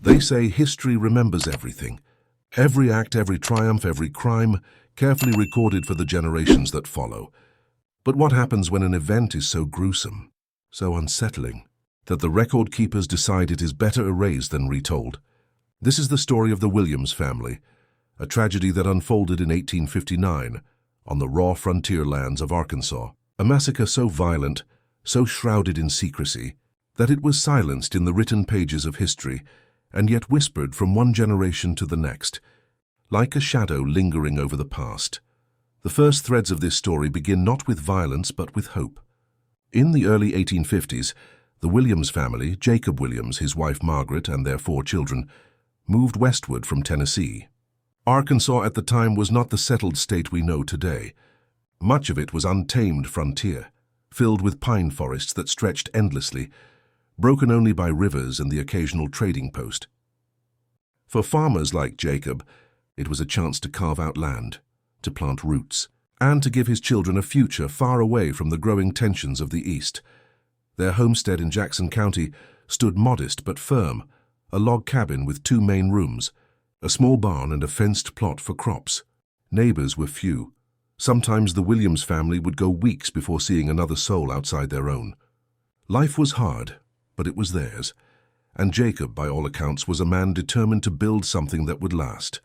They say history remembers everything. Every act, every triumph, every crime, carefully recorded for the generations that follow. But what happens when an event is so gruesome, so unsettling, that the record keepers decide it is better erased than retold? This is the story of the Williams family, a tragedy that unfolded in 1859 on the raw frontier lands of Arkansas. A massacre so violent, so shrouded in secrecy, that it was silenced in the written pages of history and yet whispered from one generation to the next, like a shadow lingering over the past. The first threads of this story begin not with violence but with hope. In the early 1850s, the Williams family, Jacob Williams, his wife Margaret, and their 4 children, moved westward from Tennessee. Arkansas at the time was not the settled state we know today. Much of it was untamed frontier, filled with pine forests that stretched endlessly, broken only by rivers and the occasional trading post. For farmers like Jacob, it was a chance to carve out land, to plant roots, and to give his children a future far away from the growing tensions of the East. Their homestead in Jackson County stood modest but firm, a log cabin with 2 main rooms, a small barn and a fenced plot for crops. Neighbors were few. Sometimes the Williams family would go weeks before seeing another soul outside their own. Life was hard, but it was theirs, and Jacob, by all accounts, was a man determined to build something that would last.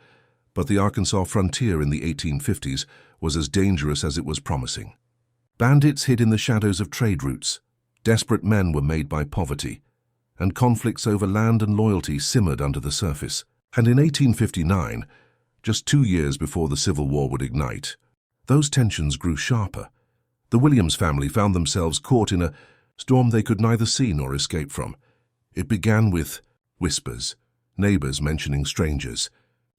But the Arkansas frontier in the 1850s was as dangerous as it was promising. Bandits hid in the shadows of trade routes, desperate men were made by poverty, and conflicts over land and loyalty simmered under the surface. And in 1859, just 2 years before the Civil War would ignite, those tensions grew sharper. The Williams family found themselves caught in a storm they could neither see nor escape from. It began with whispers, neighbors mentioning strangers,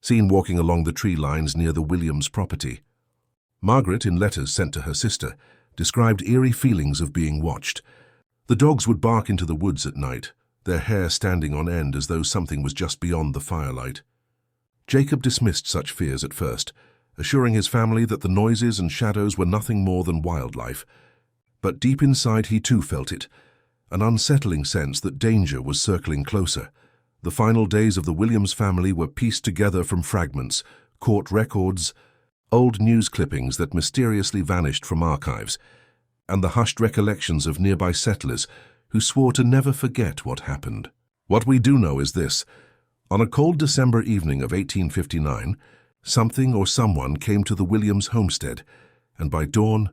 seen walking along the tree lines near the Williams property. Margaret, in letters sent to her sister, described eerie feelings of being watched. The dogs would bark into the woods at night, their hair standing on end as though something was just beyond the firelight. Jacob dismissed such fears at first, assuring his family that the noises and shadows were nothing more than wildlife. But deep inside he too felt it, an unsettling sense that danger was circling closer. The final days of the Williams family were pieced together from fragments, court records, old news clippings that mysteriously vanished from archives, and the hushed recollections of nearby settlers who swore to never forget what happened. What we do know is this: on a cold December evening of 1859, something or someone came to the Williams homestead, and by dawn,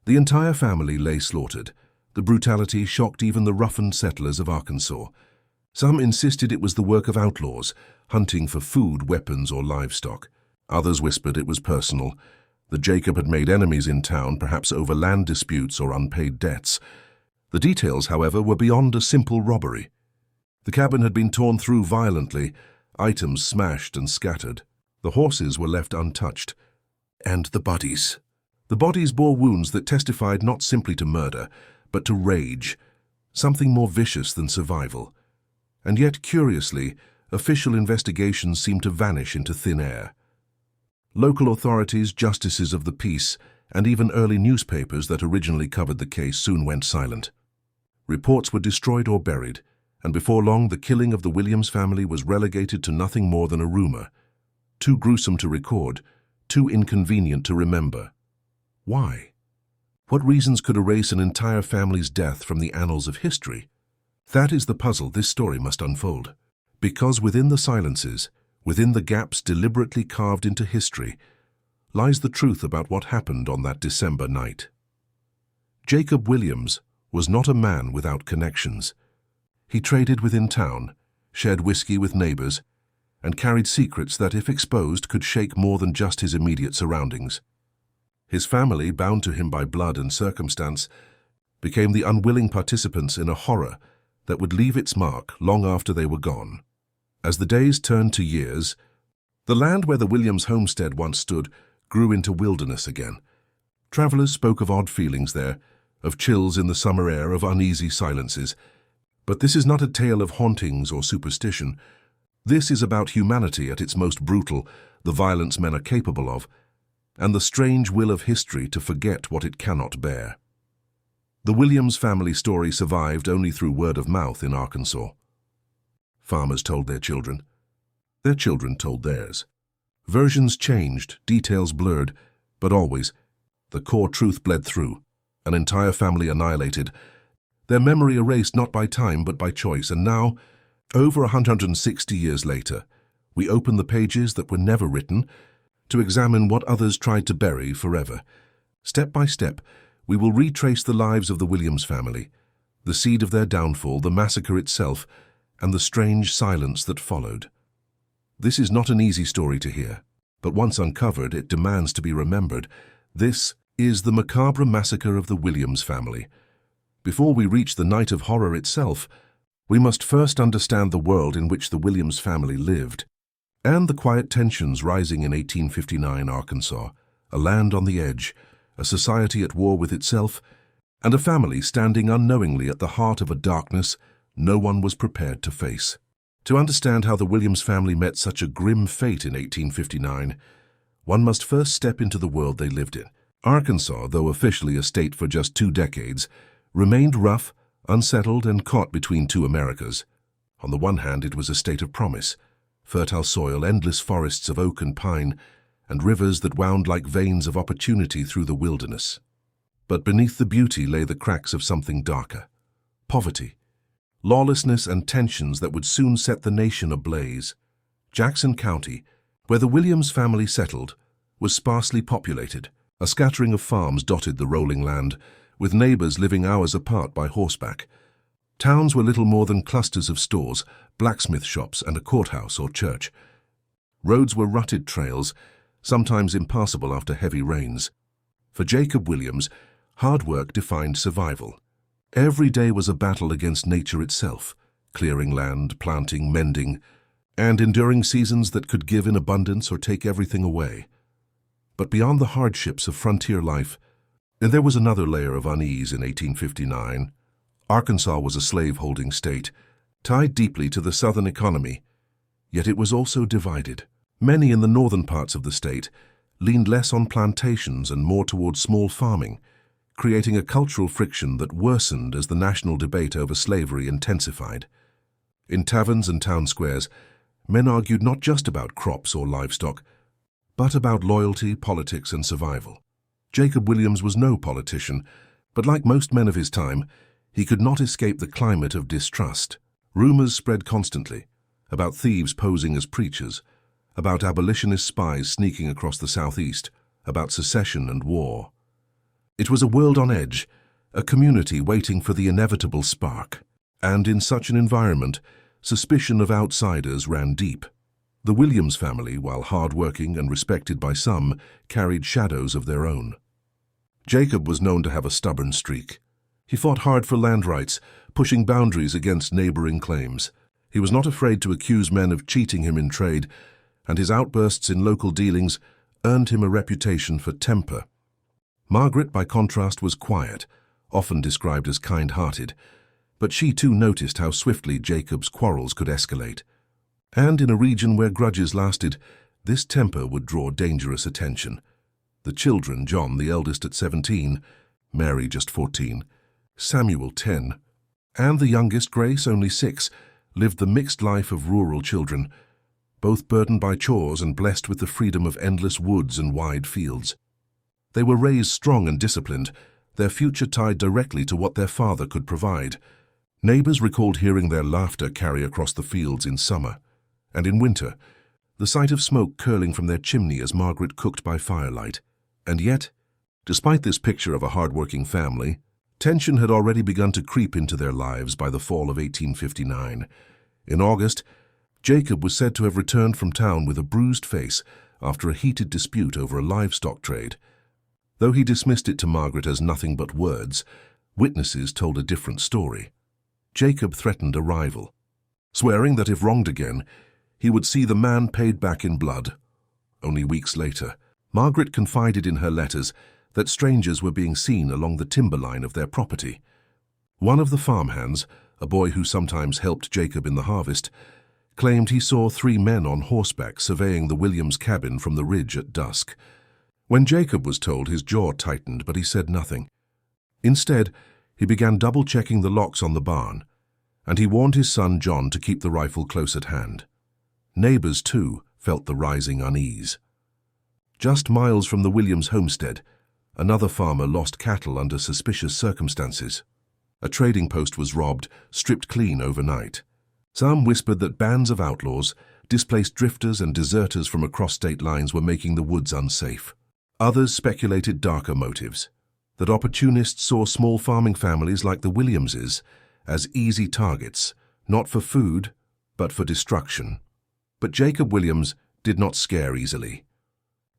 the entire family lay slaughtered. The brutality shocked even the roughened settlers of Arkansas. Some insisted it was the work of outlaws, hunting for food, weapons, or livestock. Others whispered it was personal, that Jacob had made enemies in town, perhaps over land disputes or unpaid debts. The details, however, were beyond a simple robbery. The cabin had been torn through violently, items smashed and scattered. The horses were left untouched. And the bodies. The bodies bore wounds that testified not simply to murder, but to rage, something more vicious than survival. And yet, curiously, official investigations seemed to vanish into thin air. Local authorities, justices of the peace, and even early newspapers that originally covered the case soon went silent. Reports were destroyed or buried, and before long the killing of the Williams family was relegated to nothing more than a rumor, too gruesome to record, too inconvenient to remember. Why? What reasons could erase an entire family's death from the annals of history? That is the puzzle this story must unfold. Because within the silences, within the gaps deliberately carved into history, lies the truth about what happened on that December night. Jacob Williams was not a man without connections. He traded within town, shared whiskey with neighbors, and carried secrets that, if exposed, could shake more than just his immediate surroundings. His family, bound to him by blood and circumstance, became the unwilling participants in a horror that would leave its mark long after they were gone. As the days turned to years, the land where the Williams homestead once stood grew into wilderness again. Travelers spoke of odd feelings there, of chills in the summer air, of uneasy silences. But this is not a tale of hauntings or superstition. This is about humanity at its most brutal, the violence men are capable of, and the strange will of history to forget what it cannot bear. The Williams family story survived only through word of mouth in Arkansas. farmers told their children. Their children told theirs. Versions changed, details blurred, but always, the core truth bled through. An entire family annihilated, their memory erased not by time but by choice. And now, over 160 years later, we open the pages that were never written to examine what others tried to bury forever. Step by step, we will retrace the lives of the Williams family, the seed of their downfall, the massacre itself, and the strange silence that followed. This is not an easy story to hear, but once uncovered, it demands to be remembered. This is the macabre massacre of the Williams family. Before we reach the night of horror itself, we must first understand the world in which the Williams family lived, and the quiet tensions rising in 1859 Arkansas, a land on the edge, a society at war with itself, and a family standing unknowingly at the heart of a darkness no one was prepared to face. To understand how the Williams family met such a grim fate in 1859, one must first step into the world they lived in. Arkansas, though officially a state for just 2 decades, remained rough, unsettled, and caught between two Americas. On the one hand, it was a state of promise, fertile soil, endless forests of oak and pine, and rivers that wound like veins of opportunity through the wilderness. But beneath the beauty lay the cracks of something darker: poverty, lawlessness, and tensions that would soon set the nation ablaze. Jackson County, where the Williams family settled, was sparsely populated. A scattering of farms dotted the rolling land, with neighbors living hours apart by horseback. Towns were little more than clusters of stores, blacksmith shops, and a courthouse or church. Roads were rutted trails, sometimes impassable after heavy rains. For Jacob Williams, hard work defined survival. Every day was a battle against nature itself, clearing land, planting, mending, and enduring seasons that could give in abundance or take everything away. But beyond the hardships of frontier life, and there was another layer of unease in 1859. Arkansas was a slave-holding state, tied deeply to the southern economy, yet it was also divided. Many in the northern parts of the state leaned less on plantations and more toward small farming, creating a cultural friction that worsened as the national debate over slavery intensified. In taverns and town squares, men argued not just about crops or livestock, but about loyalty, politics, and survival. Jacob Williams was no politician, but like most men of his time, he could not escape the climate of distrust. Rumors spread constantly about thieves posing as preachers, about abolitionist spies sneaking across the Southeast, about secession and war. It was a world on edge, a community waiting for the inevitable spark. And in such an environment, suspicion of outsiders ran deep. The Williams family, while hard-working and respected by some, carried shadows of their own. Jacob was known to have a stubborn streak. He fought hard for land rights, pushing boundaries against neighboring claims. He was not afraid to accuse men of cheating him in trade, and his outbursts in local dealings earned him a reputation for temper. Margaret, by contrast, was quiet, often described as kind-hearted, but she too noticed how swiftly Jacob's quarrels could escalate. And in a region where grudges lasted, this temper would draw dangerous attention. The children, John, the eldest at 17, Mary just 14, Samuel 10, and the youngest, Grace, only 6, lived the mixed life of rural children, both burdened by chores and blessed with the freedom of endless woods and wide fields. They were raised strong and disciplined, their future tied directly to what their father could provide. Neighbors recalled hearing their laughter carry across the fields in summer, and in winter, the sight of smoke curling from their chimney as Margaret cooked by firelight. And yet, despite this picture of a hard-working family, tension had already begun to creep into their lives by the fall of 1859. In August, Jacob was said to have returned from town with a bruised face after a heated dispute over a livestock trade. Though he dismissed it to Margaret as nothing but words, witnesses told a different story. Jacob threatened a rival, swearing that if wronged again, he would see the man paid back in blood. Only weeks later, Margaret confided in her letters that strangers were being seen along the timberline of their property. One of the farmhands, a boy who sometimes helped Jacob in the harvest, claimed he saw 3 men on horseback surveying the Williams cabin from the ridge at dusk. When Jacob was told, his jaw tightened, but he said nothing. Instead, he began double-checking the locks on the barn, and he warned his son John to keep the rifle close at hand. Neighbors, too, felt the rising unease. Just miles from the Williams homestead, another farmer lost cattle under suspicious circumstances. A trading post was robbed, stripped clean overnight. Some whispered that bands of outlaws, displaced drifters and deserters from across state lines were making the woods unsafe. Others speculated darker motives, that opportunists saw small farming families like the Williamses as easy targets, not for food, but for destruction. But Jacob Williams did not scare easily.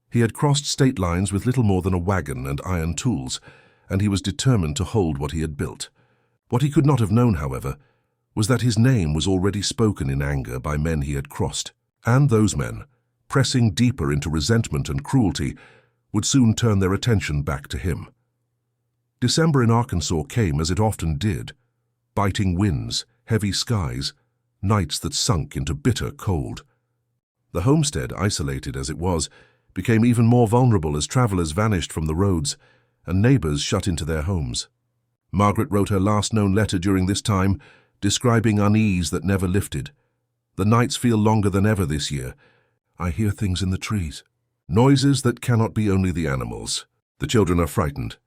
He had crossed state lines with little more than a wagon and iron tools, and he was determined to hold what he had built. What he could not have known, however, was that his name was already spoken in anger by men he had crossed, and those men, pressing deeper into resentment and cruelty, would soon turn their attention back to him. December in Arkansas came as it often did, biting winds, heavy skies, nights that sunk into bitter cold. The homestead, isolated as it was, became even more vulnerable as travelers vanished from the roads and neighbors shut into their homes. Margaret wrote her last known letter during this time, describing unease that never lifted. The nights feel longer than ever this year. I hear things in the trees. Noises that cannot be only the animals. The children are frightened,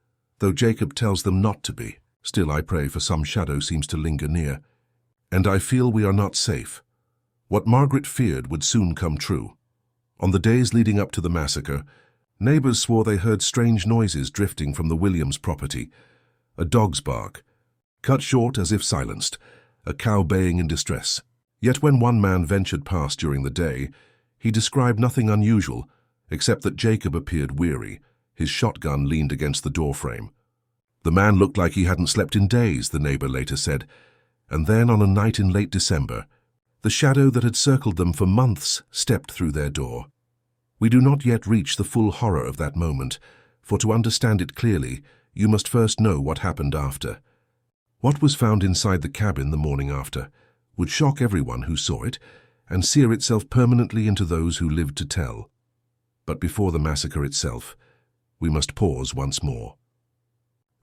though Jacob tells them not to be. Still I pray, for some shadow seems to linger near. And I feel we are not safe. What Margaret feared would soon come true. On the days leading up to the massacre, neighbors swore they heard strange noises drifting from the Williams property. A dog's bark, cut short as if silenced, a cow baying in distress. Yet when one man ventured past during the day, he described nothing unusual, except that Jacob appeared weary. His shotgun leaned against the doorframe. The man looked like he hadn't slept in days, the neighbor later said. And then on a night in late December, the shadow that had circled them for months stepped through their door. We do not yet reach the full horror of that moment, for to understand it clearly, you must first know what happened after. What was found inside the cabin the morning after would shock everyone who saw it and sear itself permanently into those who lived to tell. But before the massacre itself, we must pause once more.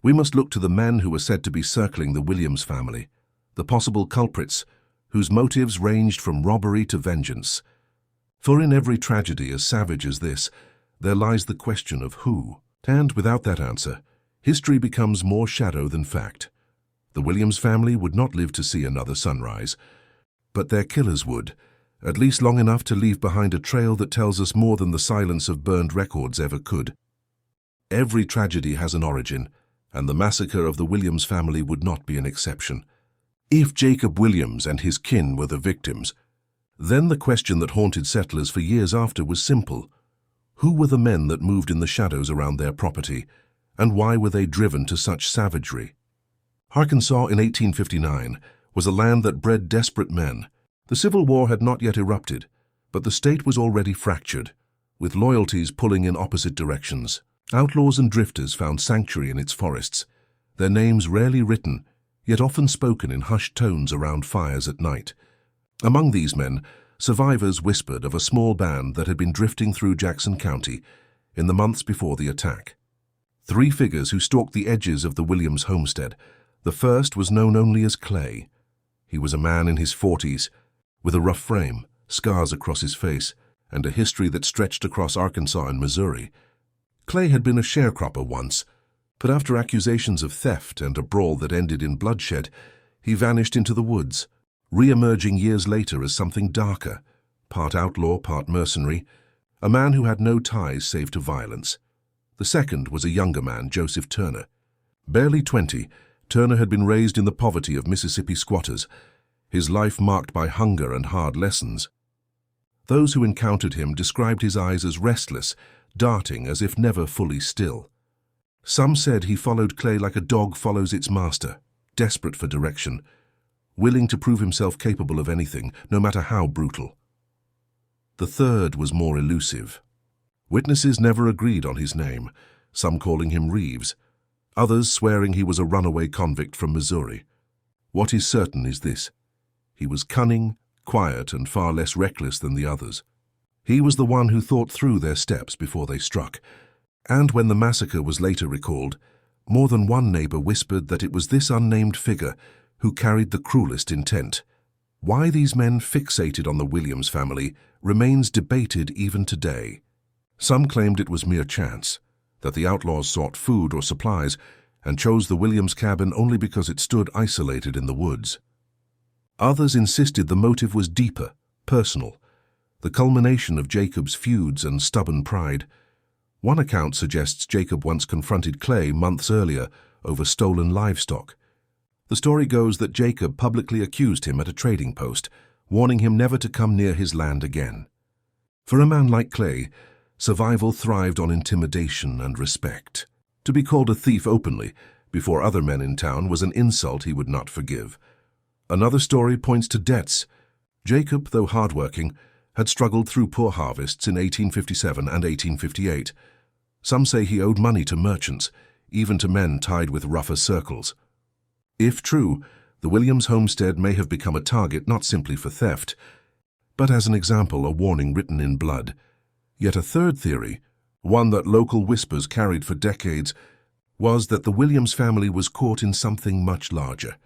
We must look to the men who were said to be circling the Williams family, the possible culprits, whose motives ranged from robbery to vengeance. For in every tragedy as savage as this, there lies the question of who. And without that answer, history becomes more shadow than fact. The Williams family would not live to see another sunrise, but their killers would, at least long enough to leave behind a trail that tells us more than the silence of burned records ever could. Every tragedy has an origin, and the massacre of the Williams family would not be an exception. If Jacob Williams and his kin were the victims, then the question that haunted settlers for years after was simple. Who were the men that moved in the shadows around their property, and why were they driven to such savagery? Arkansas in 1859 was a land that bred desperate men. The Civil War had not yet erupted, but the state was already fractured, with loyalties pulling in opposite directions. Outlaws and drifters found sanctuary in its forests, their names rarely written, yet often spoken in hushed tones around fires at night. Among these men, survivors whispered of a small band that had been drifting through Jackson County in the months before the attack. 3 figures who stalked the edges of the Williams homestead. The first was known only as Clay. He was a man in his 40s, with a rough frame, scars across his face, and a history that stretched across Arkansas and Missouri. Clay had been a sharecropper once, but after accusations of theft and a brawl that ended in bloodshed, he vanished into the woods, re-emerging years later as something darker, part outlaw, part mercenary, a man who had no ties save to violence. The second was a younger man, Joseph Turner. Barely 20, Turner had been raised in the poverty of Mississippi squatters, his life marked by hunger and hard lessons. Those who encountered him described his eyes as restless, darting as if never fully still. Some said he followed Clay like a dog follows its master, desperate for direction, willing to prove himself capable of anything, no matter how brutal. The third was more elusive. Witnesses never agreed on his name, some calling him Reeves, others swearing he was a runaway convict from Missouri. What is certain is this: he was cunning, quiet, and far less reckless than the others. He was the one who thought through their steps before they struck, and when the massacre was later recalled, more than one neighbor whispered that it was this unnamed figure who carried the cruelest intent. Why these men fixated on the Williams family remains debated even today. Some claimed it was mere chance, that the outlaws sought food or supplies and chose the Williams cabin only because it stood isolated in the woods. Others insisted the motive was deeper, personal, the culmination of Jacob's feuds and stubborn pride. One account suggests Jacob once confronted Clay months earlier over stolen livestock. The story goes that Jacob publicly accused him at a trading post, warning him never to come near his land again. For a man like Clay, survival thrived on intimidation and respect. To be called a thief openly, before other men in town, was an insult he would not forgive. Another story points to debts. Jacob, though hardworking, had struggled through poor harvests in 1857 and 1858. Some say he owed money to merchants, even to men tied with rougher circles. If true, the Williams homestead may have become a target not simply for theft, but as an example, a warning written in blood. Yet a third theory, one that local whispers carried for decades, was that the Williams family was caught in something much larger.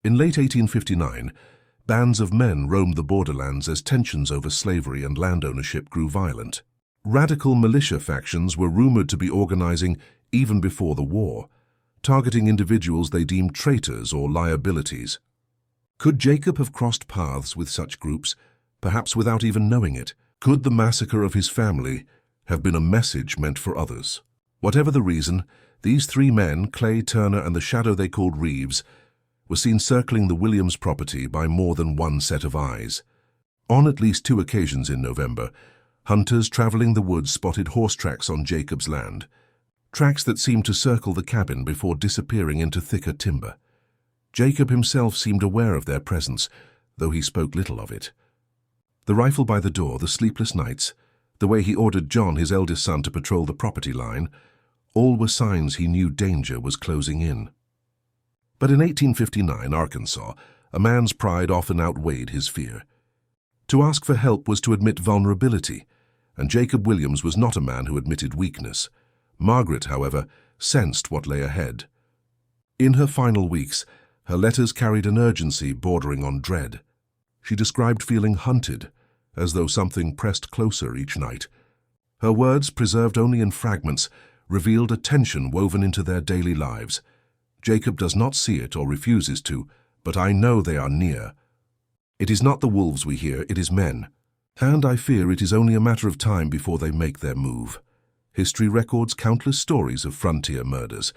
In late 1859, bands of men roamed the borderlands as tensions over slavery and land ownership grew violent. Radical militia factions were rumored to be organizing even before the war, targeting individuals they deemed traitors or liabilities. Could Jacob have crossed paths with such groups, perhaps without even knowing it? Could the massacre of his family have been a message meant for others? Whatever the reason, these three men, Clay, Turner, and the shadow they called Reeves, were seen circling the Williams property by more than one set of eyes. On at least 2 occasions in November, hunters traveling the woods spotted horse tracks on Jacob's land, tracks that seemed to circle the cabin before disappearing into thicker timber. Jacob himself seemed aware of their presence, though he spoke little of it. The rifle by the door, the sleepless nights, the way he ordered John, his eldest son, to patrol the property line, all were signs he knew danger was closing in. But in 1859, Arkansas, a man's pride often outweighed his fear. To ask for help was to admit vulnerability, and Jacob Williams was not a man who admitted weakness. Margaret, however, sensed what lay ahead. In her final weeks, her letters carried an urgency bordering on dread. She described feeling hunted, as though something pressed closer each night. Her words, preserved only in fragments, revealed a tension woven into their daily lives. Jacob does not see it or refuses to, but I know they are near. It is not the wolves we hear, it is men. And I fear it is only a matter of time before they make their move. History records countless stories of frontier murders.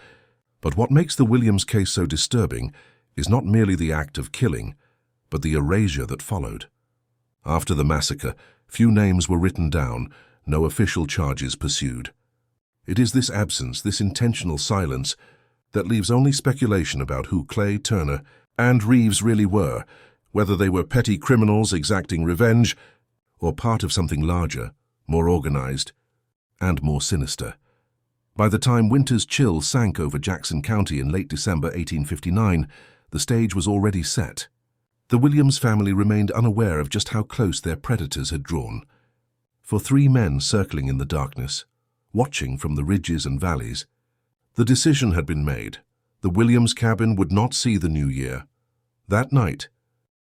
But what makes the Williams case so disturbing is not merely the act of killing, but the erasure that followed. After the massacre, few names were written down, no official charges pursued. It is this absence, this intentional silence, that leaves only speculation about who Clay, Turner, and Reeves really were, whether they were petty criminals exacting revenge, or part of something larger, more organized, and more sinister. By the time winter's chill sank over Jackson County in late December 1859, the stage was already set. The Williams family remained unaware of just how close their predators had drawn. For 3 men circling in the darkness, watching from the ridges and valleys, the decision had been made. The Williams cabin would not see the new year. That night,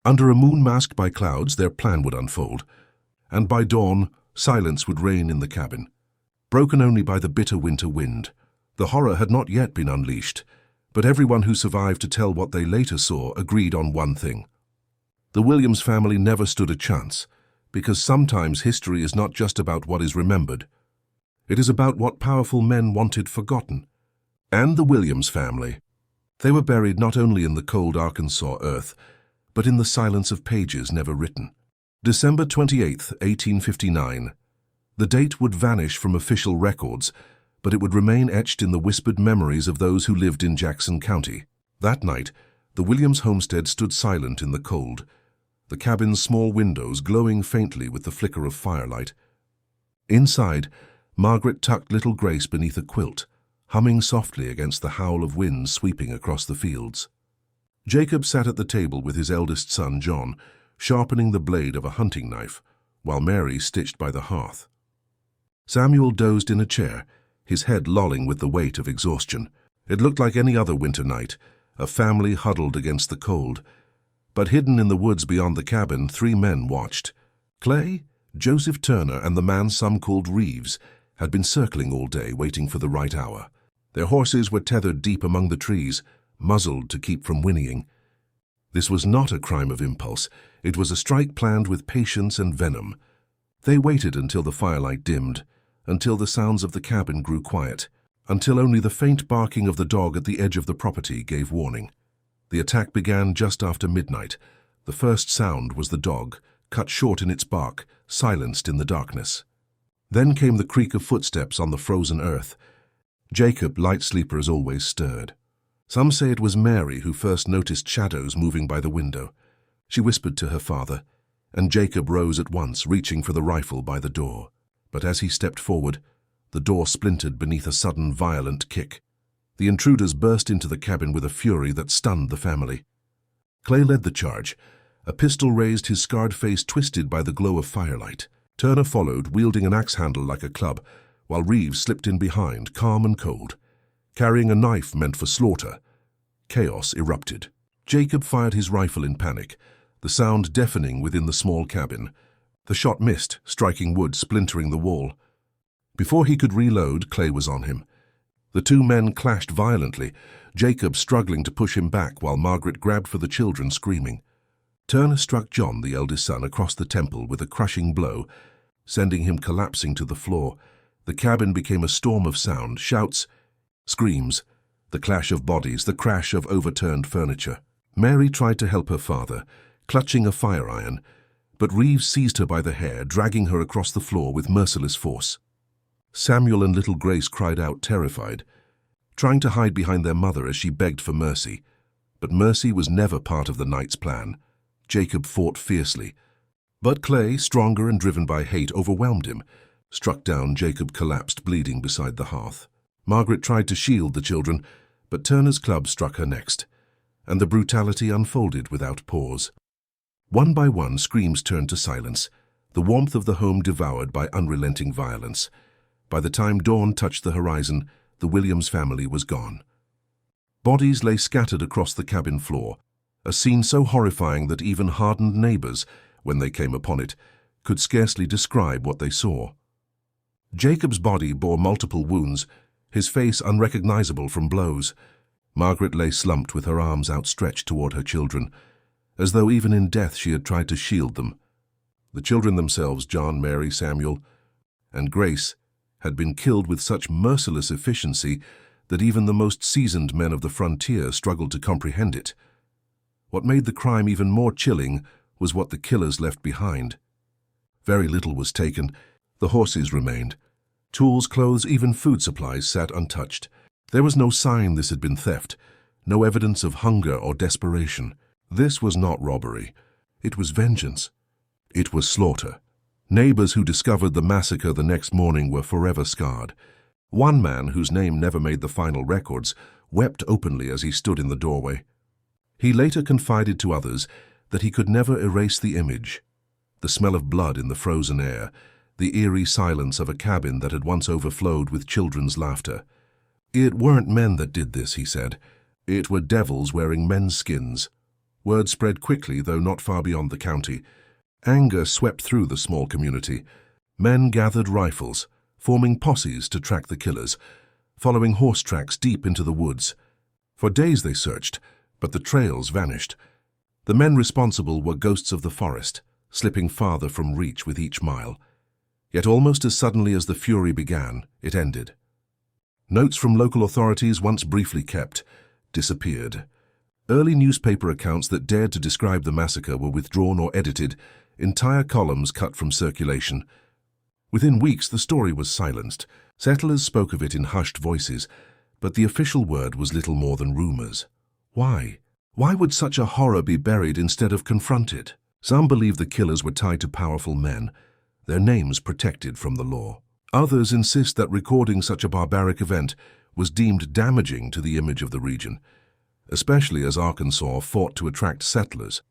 under a moon masked by clouds, their plan would unfold, and by dawn, silence would reign in the cabin, broken only by the bitter winter wind. The horror had not yet been unleashed, but everyone who survived to tell what they later saw agreed on one thing. The Williams family never stood a chance, because sometimes history is not just about what is remembered. It is about what powerful men wanted forgotten. And the Williams family. They were buried not only in the cold Arkansas earth, but in the silence of pages never written. December 28, 1859. The date would vanish from official records, but it would remain etched in the whispered memories of those who lived in Jackson County. That night, the Williams homestead stood silent in the cold, the cabin's small windows glowing faintly with the flicker of firelight. Inside, Margaret tucked little Grace beneath a quilt, humming softly against the howl of wind sweeping across the fields. Jacob sat at the table with his eldest son, John, sharpening the blade of a hunting knife, while Mary stitched by the hearth. Samuel dozed in a chair, his head lolling with the weight of exhaustion. It looked like any other winter night, a family huddled against the cold. But hidden in the woods beyond the cabin, 3 men watched. Clay, Joseph Turner, and the man some called Reeves had been circling all day, waiting for the right hour. Their horses were tethered deep among the trees, muzzled to keep from whinnying. This was not a crime of impulse. It was a strike planned with patience and venom. They waited until the firelight dimmed, until the sounds of the cabin grew quiet, until only the faint barking of the dog at the edge of the property gave warning. The attack began just after midnight. The first sound was the dog, cut short in its bark, silenced in the darkness. Then came the creak of footsteps on the frozen earth. Jacob, light sleeper as always, stirred. Some say it was Mary who first noticed shadows moving by the window. She whispered to her father, and Jacob rose at once, reaching for the rifle by the door. But as he stepped forward, the door splintered beneath a sudden violent kick. The intruders burst into the cabin with a fury that stunned the family. Clay led the charge. A pistol raised, his scarred face twisted by the glow of firelight. Turner followed, wielding an axe handle like a club, while Reeves slipped in behind, calm and cold, carrying a knife meant for slaughter. Chaos erupted. Jacob fired his rifle in panic, the sound deafening within the small cabin. The shot missed, striking wood, splintering the wall. Before he could reload, Clay was on him. The 2 men clashed violently, Jacob struggling to push him back while Margaret grabbed for the children, screaming. Turner struck John, the eldest son, across the temple with a crushing blow, sending him collapsing to the floor. The cabin became a storm of sound, shouts, screams, the clash of bodies, the crash of overturned furniture. Mary tried to help her father, clutching a fire iron, but Reeves seized her by the hair, dragging her across the floor with merciless force. Samuel and little Grace cried out, terrified, trying to hide behind their mother as she begged for mercy. But mercy was never part of the night's plan. Jacob fought fiercely. But Clay, stronger and driven by hate, overwhelmed him. Struck down, Jacob collapsed, bleeding beside the hearth. Margaret tried to shield the children, but Turner's club struck her next, and the brutality unfolded without pause. One by one, screams turned to silence, the warmth of the home devoured by unrelenting violence. By the time dawn touched the horizon, the Williams family was gone. Bodies lay scattered across the cabin floor, a scene so horrifying that even hardened neighbors, when they came upon it, could scarcely describe what they saw. Jacob's body bore multiple wounds, his face unrecognizable from blows. Margaret lay slumped with her arms outstretched toward her children, as though even in death she had tried to shield them. The children themselves, John, Mary, Samuel, and Grace, had been killed with such merciless efficiency that even the most seasoned men of the frontier struggled to comprehend it. What made the crime even more chilling was what the killers left behind. Very little was taken. The horses remained. Tools, clothes, even food supplies sat untouched. There was no sign this had been theft, no evidence of hunger or desperation. This was not robbery. It was vengeance. It was slaughter. Neighbors who discovered the massacre the next morning were forever scarred. One man, whose name never made the final records, wept openly as he stood in the doorway. He later confided to others that he could never erase the image, the smell of blood in the frozen air, the eerie silence of a cabin that had once overflowed with children's laughter. It weren't men that did this, he said. It were devils wearing men's skins. Word spread quickly, though not far beyond the county. Anger swept through the small community. Men gathered rifles, forming posses to track the killers, following horse tracks deep into the woods. For days they searched, but the trails vanished. The men responsible were ghosts of the forest, slipping farther from reach with each mile. Yet almost as suddenly as the fury began, it ended. Notes from local authorities, once briefly kept, disappeared. Early newspaper accounts that dared to describe the massacre were withdrawn or edited, entire columns cut from circulation. Within weeks, the story was silenced. Settlers spoke of it in hushed voices, but the official word was little more than rumors. Why? Why would such a horror be buried instead of confronted? Some believe the killers were tied to powerful men, their names protected from the law. Others insist that recording such a barbaric event was deemed damaging to the image of the region, especially as Arkansas fought to attract settlers.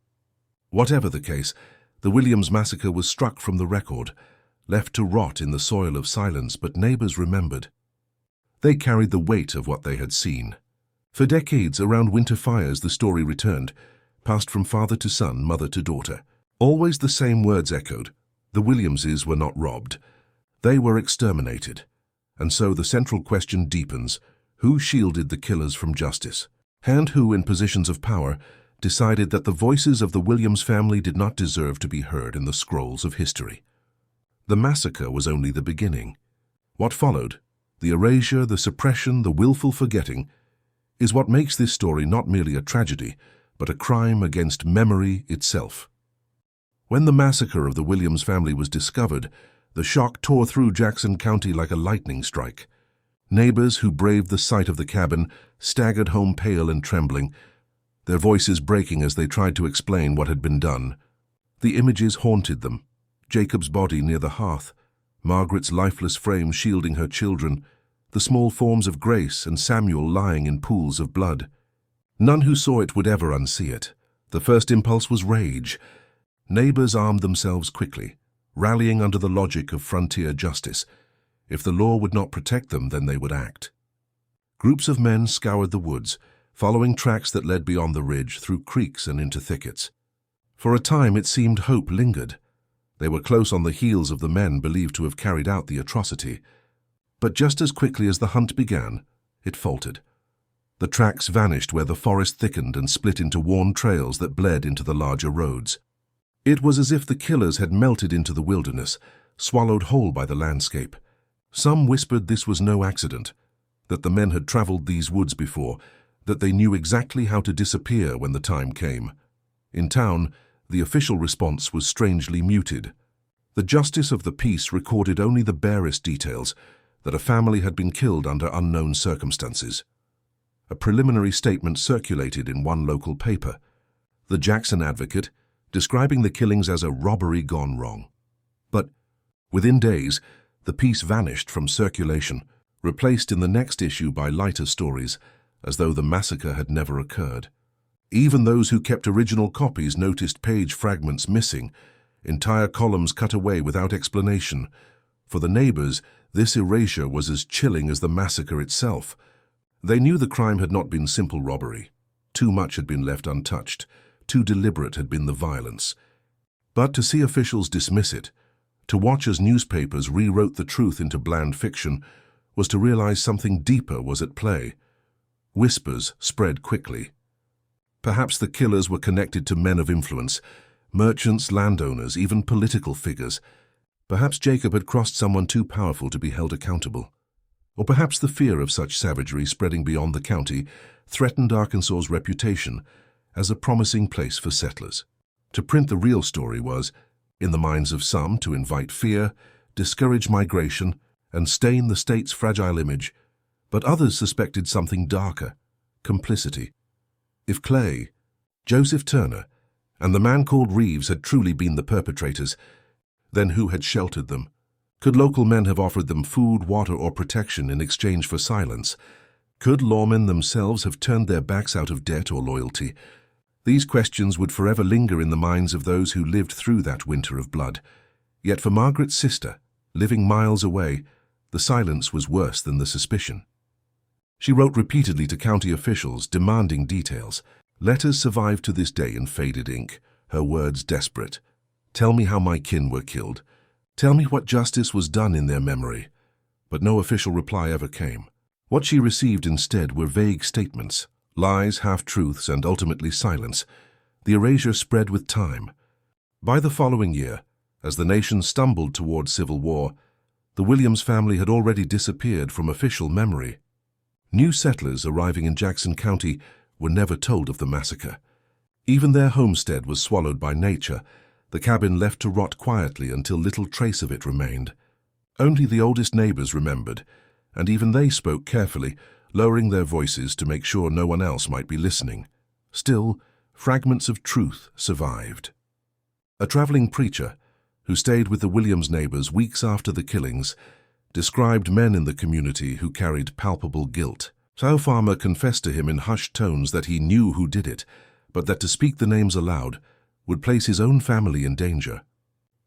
Whatever the case, the Williams massacre was struck from the record, left to rot in the soil of silence, but neighbors remembered. They carried the weight of what they had seen. For decades, around winter fires, the story returned, passed from father to son, mother to daughter. Always the same words echoed. The Williamses were not robbed. They were exterminated. And so the central question deepens: who shielded the killers from justice? And who, in positions of power, decided that the voices of the Williams family did not deserve to be heard in the scrolls of history? The massacre was only the beginning. What followed, the erasure, the suppression, the willful forgetting, is what makes this story not merely a tragedy, but a crime against memory itself. When the massacre of the Williams family was discovered, the shock tore through Jackson County like a lightning strike. Neighbors who braved the sight of the cabin staggered home pale and trembling, their voices breaking as they tried to explain what had been done. The images haunted them: Jacob's body near the hearth, Margaret's lifeless frame shielding her children, the small forms of Grace and Samuel lying in pools of blood. None who saw it would ever unsee it. The first impulse was rage. Neighbors armed themselves quickly, rallying under the logic of frontier justice. If the law would not protect them, then they would act. Groups of men scoured the woods, following tracks that led beyond the ridge, through creeks and into thickets. For a time it seemed hope lingered. They were close on the heels of the men believed to have carried out the atrocity. But just as quickly as the hunt began, it faltered. The tracks vanished where the forest thickened and split into worn trails that bled into the larger roads. It was as if the killers had melted into the wilderness, swallowed whole by the landscape. Some whispered this was no accident, that the men had traveled these woods before, that they knew exactly how to disappear when the time came. In town, the official response was strangely muted. The justice of the peace recorded only the barest details, that a family had been killed under unknown circumstances. A preliminary statement circulated in one local paper, the Jackson Advocate, describing the killings as a robbery gone wrong. But within days, the piece vanished from circulation, replaced in the next issue by lighter stories, as though the massacre had never occurred. Even those who kept original copies noticed page fragments missing, entire columns cut away without explanation. For the neighbors, this erasure was as chilling as the massacre itself. They knew the crime had not been simple robbery. Too much had been left untouched. Too deliberate had been the violence. But to see officials dismiss it, to watch as newspapers rewrote the truth into bland fiction, was to realize something deeper was at play. Whispers spread quickly. Perhaps the killers were connected to men of influence, merchants, landowners, even political figures. Perhaps Jacob had crossed someone too powerful to be held accountable. Or perhaps the fear of such savagery spreading beyond the county threatened Arkansas's reputation as a promising place for settlers. To print the real story was, in the minds of some, to invite fear, discourage migration, and stain the state's fragile image. But others suspected something darker: complicity. If Clay, Joseph Turner, and the man called Reeves had truly been the perpetrators, then who had sheltered them? Could local men have offered them food, water, or protection in exchange for silence? Could lawmen themselves have turned their backs out of debt or loyalty? These questions would forever linger in the minds of those who lived through that winter of blood. Yet for Margaret's sister, living miles away, the silence was worse than the suspicion. She wrote repeatedly to county officials, demanding details. Letters survive to this day in faded ink, her words desperate. Tell me how my kin were killed. Tell me what justice was done in their memory. But no official reply ever came. What she received instead were vague statements, lies, half-truths, and ultimately silence. The erasure spread with time. By the following year, as the nation stumbled toward civil war, the Williams family had already disappeared from official memory. New settlers arriving in Jackson County were never told of the massacre. Even their homestead was swallowed by nature, the cabin left to rot quietly until little trace of it remained. Only the oldest neighbors remembered, and even they spoke carefully, lowering their voices to make sure no one else might be listening. Still, fragments of truth survived. A traveling preacher, who stayed with the Williams neighbors weeks after the killings, described men in the community who carried palpable guilt. Sow Farmer confessed to him in hushed tones that he knew who did it, but that to speak the names aloud would place his own family in danger.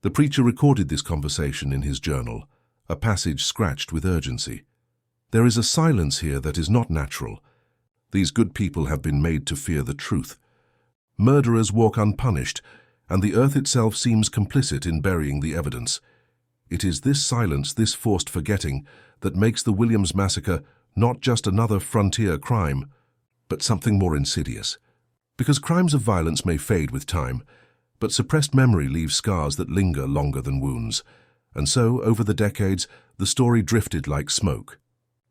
The preacher recorded this conversation in his journal, a passage scratched with urgency. There is a silence here that is not natural. These good people have been made to fear the truth. Murderers walk unpunished, and the earth itself seems complicit in burying the evidence. It is this silence, this forced forgetting, that makes the Williams massacre not just another frontier crime, but something more insidious. Because crimes of violence may fade with time, but suppressed memory leaves scars that linger longer than wounds. And so, over the decades, the story drifted like smoke.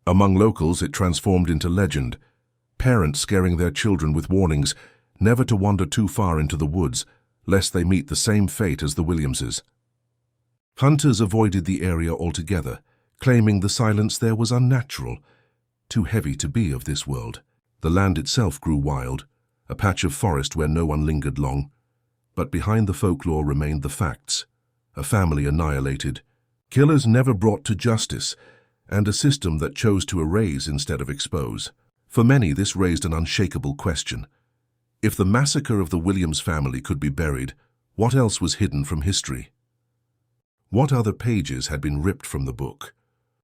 Among locals, it transformed into legend. Parents scaring their children with warnings never to wander too far into the woods, lest they meet the same fate as the Williamses. Hunters avoided the area altogether, claiming the silence there was unnatural, too heavy to be of this world. The land itself grew wild, a patch of forest where no one lingered long. But behind the folklore remained the facts. A family annihilated, killers never brought to justice, and a system that chose to erase instead of expose. For many, this raised an unshakable question. If the massacre of the Williams family could be buried, what else was hidden from history? What other pages had been ripped from the book?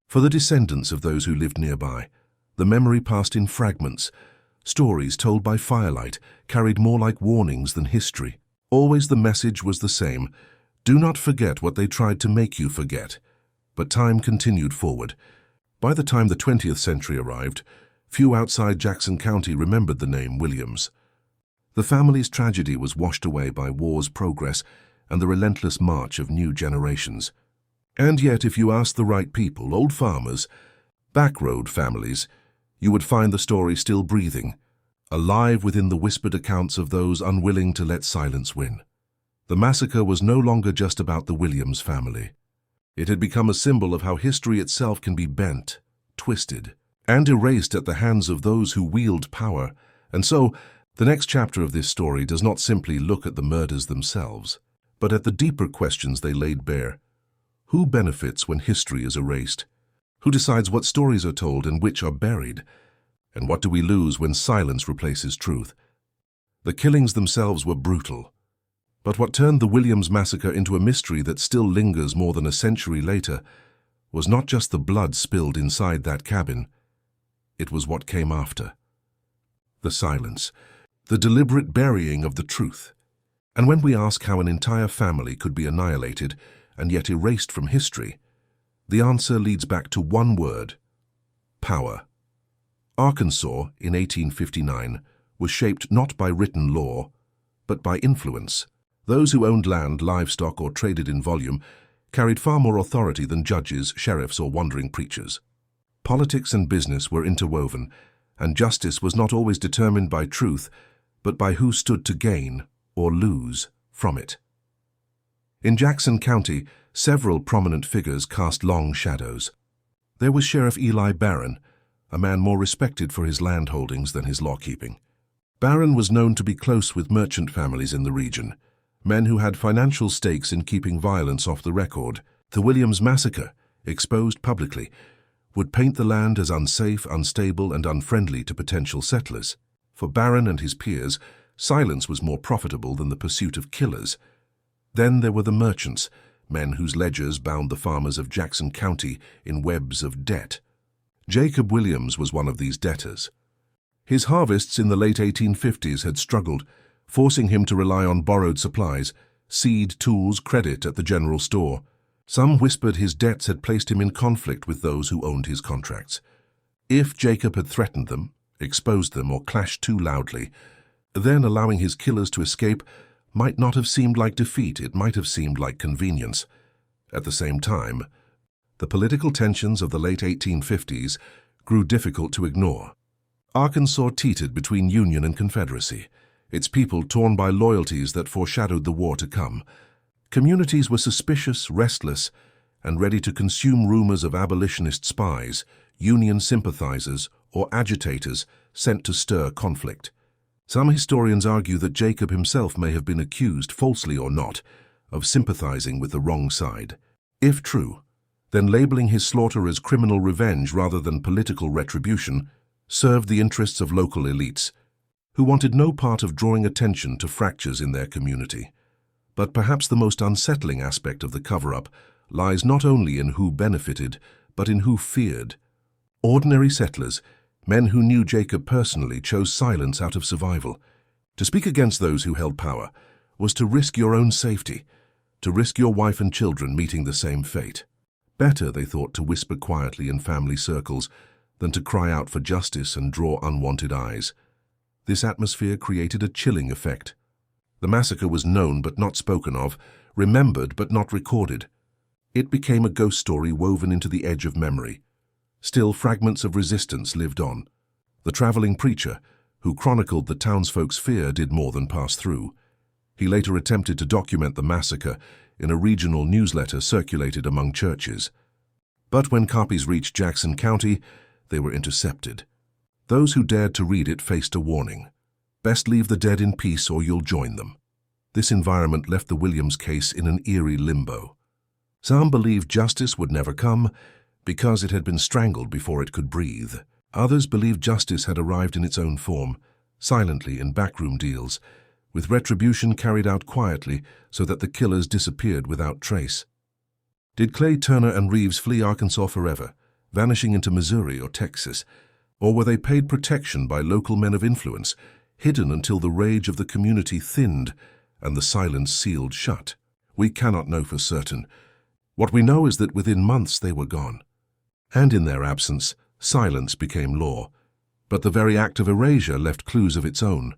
For the descendants of those who lived nearby, the memory passed in fragments. Stories told by firelight carried more like warnings than history. Always the message was the same: do not forget what they tried to make you forget. But time continued forward. By the time the 20th century arrived, few outside Jackson County remembered the name Williams. The family's tragedy was washed away by war's progress and the relentless march of new generations. And yet, if you asked the right people, old farmers, backroad families, you would find the story still breathing, alive within the whispered accounts of those unwilling to let silence win. The massacre was no longer just about the Williams family. It had become a symbol of how history itself can be bent, twisted, and erased at the hands of those who wield power. And so, the next chapter of this story does not simply look at the murders themselves, but at the deeper questions they laid bare. Who benefits when history is erased? Who decides what stories are told and which are buried? And what do we lose when silence replaces truth? The killings themselves were brutal. But what turned the Williams massacre into a mystery that still lingers more than a century later was not just the blood spilled inside that cabin. It was what came after. The silence, the deliberate burying of the truth. And when we ask how an entire family could be annihilated and yet erased from history, the answer leads back to one word: power. Arkansas, in 1859, was shaped not by written law, but by influence. Those who owned land, livestock, or traded in volume carried far more authority than judges, sheriffs, or wandering preachers. Politics and business were interwoven, and justice was not always determined by truth, but by who stood to gain or lose from it. In Jackson County, several prominent figures cast long shadows. There was Sheriff Eli Barron, a man more respected for his land holdings than his law-keeping. Barron was known to be close with merchant families in the region, men who had financial stakes in keeping violence off the record. The Williams massacre, exposed publicly, would paint the land as unsafe, unstable, and unfriendly to potential settlers. For Barron and his peers, silence was more profitable than the pursuit of killers. Then there were the merchants, men whose ledgers bound the farmers of Jackson County in webs of debt. Jacob Williams was one of these debtors. His harvests in the late 1850s had struggled, forcing him to rely on borrowed supplies, seed, tools, credit at the general store. Some whispered his debts had placed him in conflict with those who owned his contracts. If Jacob had threatened them, exposed them, or clashed too loudly, then allowing his killers to escape might not have seemed like defeat, it might have seemed like convenience. At the same time, the political tensions of the late 1850s grew difficult to ignore. Arkansas teetered between Union and Confederacy, its people torn by loyalties that foreshadowed the war to come. Communities were suspicious, restless, and ready to consume rumors of abolitionist spies, Union sympathizers, or agitators sent to stir conflict. Some historians argue that Jacob himself may have been accused, falsely or not, of sympathizing with the wrong side. If true, then labeling his slaughter as criminal revenge rather than political retribution served the interests of local elites, who wanted no part of drawing attention to fractures in their community. But perhaps the most unsettling aspect of the cover-up lies not only in who benefited, but in who feared. Ordinary settlers, Men who knew Jacob personally chose silence out of survival. To speak against those who held power was to risk your own safety, to risk your wife and children meeting the same fate. Better, they thought, to whisper quietly in family circles than to cry out for justice and draw unwanted eyes. This atmosphere created a chilling effect. The massacre was known but not spoken of, remembered but not recorded. It became a ghost story woven into the edge of memory. Still, fragments of resistance lived on. The traveling preacher, who chronicled the townsfolk's fear, did more than pass through. He later attempted to document the massacre in a regional newsletter circulated among churches. But when copies reached Jackson County, they were intercepted. Those who dared to read it faced a warning. Best leave the dead in peace or you'll join them. This environment left the Williams case in an eerie limbo. Some believed justice would never come because it had been strangled before it could breathe. Others believed justice had arrived in its own form, silently in backroom deals, with retribution carried out quietly so that the killers disappeared without trace. Did Clay, Turner, and Reeves flee Arkansas forever, vanishing into Missouri or Texas? Or were they paid protection by local men of influence, hidden until the rage of the community thinned and the silence sealed shut? We cannot know for certain. What we know is that within months they were gone. And in their absence, silence became law. But the very act of erasure left clues of its own.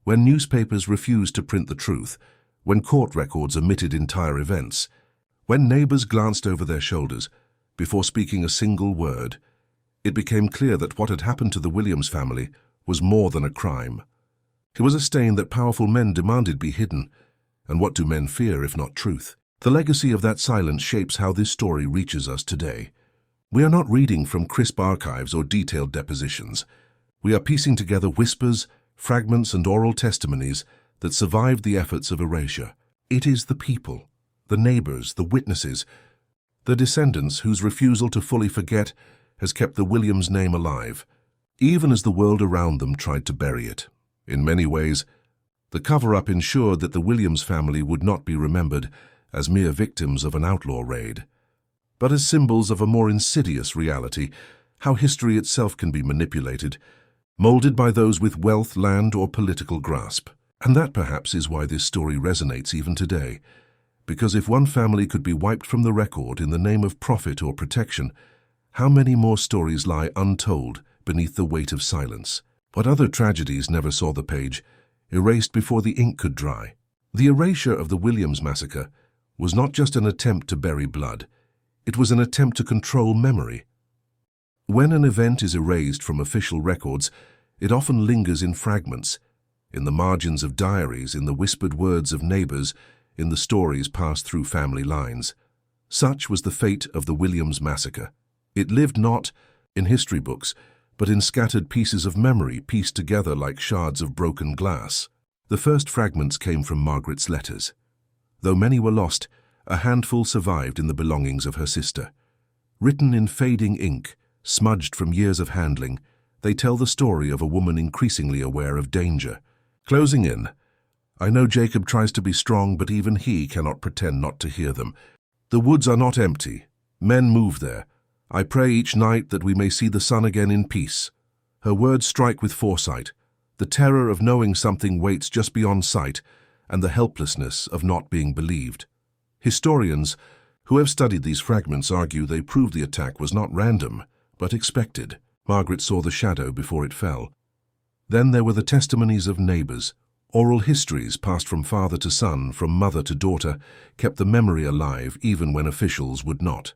When newspapers refused to print the truth, when court records omitted entire events, when neighbors glanced over their shoulders before speaking a single word, it became clear that what had happened to the Williams family was more than a crime. It was a stain that powerful men demanded be hidden, and what do men fear if not truth? The legacy of that silence shapes how this story reaches us today. We are not reading from crisp archives or detailed depositions. We are piecing together whispers, fragments, and oral testimonies that survived the efforts of erasure. It is the people, the neighbors, the witnesses, the descendants whose refusal to fully forget has kept the Williams name alive, even as the world around them tried to bury it. In many ways, the cover-up ensured that the Williams family would not be remembered as mere victims of an outlaw raid, but as symbols of a more insidious reality, how history itself can be manipulated, molded by those with wealth, land, or political grasp. And that perhaps is why this story resonates even today, because if one family could be wiped from the record in the name of profit or protection, how many more stories lie untold beneath the weight of silence? What other tragedies never saw the page, erased before the ink could dry? The erasure of the Williams massacre was not just an attempt to bury blood, it was an attempt to control memory. When an event is erased from official records, it often lingers in fragments, in the margins of diaries, in the whispered words of neighbors, in the stories passed through family lines. Such was the fate of the Williams massacre. It lived not in history books, but in scattered pieces of memory pieced together like shards of broken glass. The first fragments came from Margaret's letters. Though many were lost, a handful survived in the belongings of her sister. Written in fading ink, smudged from years of handling, they tell the story of a woman increasingly aware of danger. Closing in, I know Jacob tries to be strong, but even he cannot pretend not to hear them. The woods are not empty. Men move there. I pray each night that we may see the sun again in peace. Her words strike with foresight, the terror of knowing something waits just beyond sight, and the helplessness of not being believed. Historians who have studied these fragments argue they prove the attack was not random, but expected. Margaret saw the shadow before it fell. Then there were the testimonies of neighbors. Oral histories passed from father to son, from mother to daughter, kept the memory alive even when officials would not.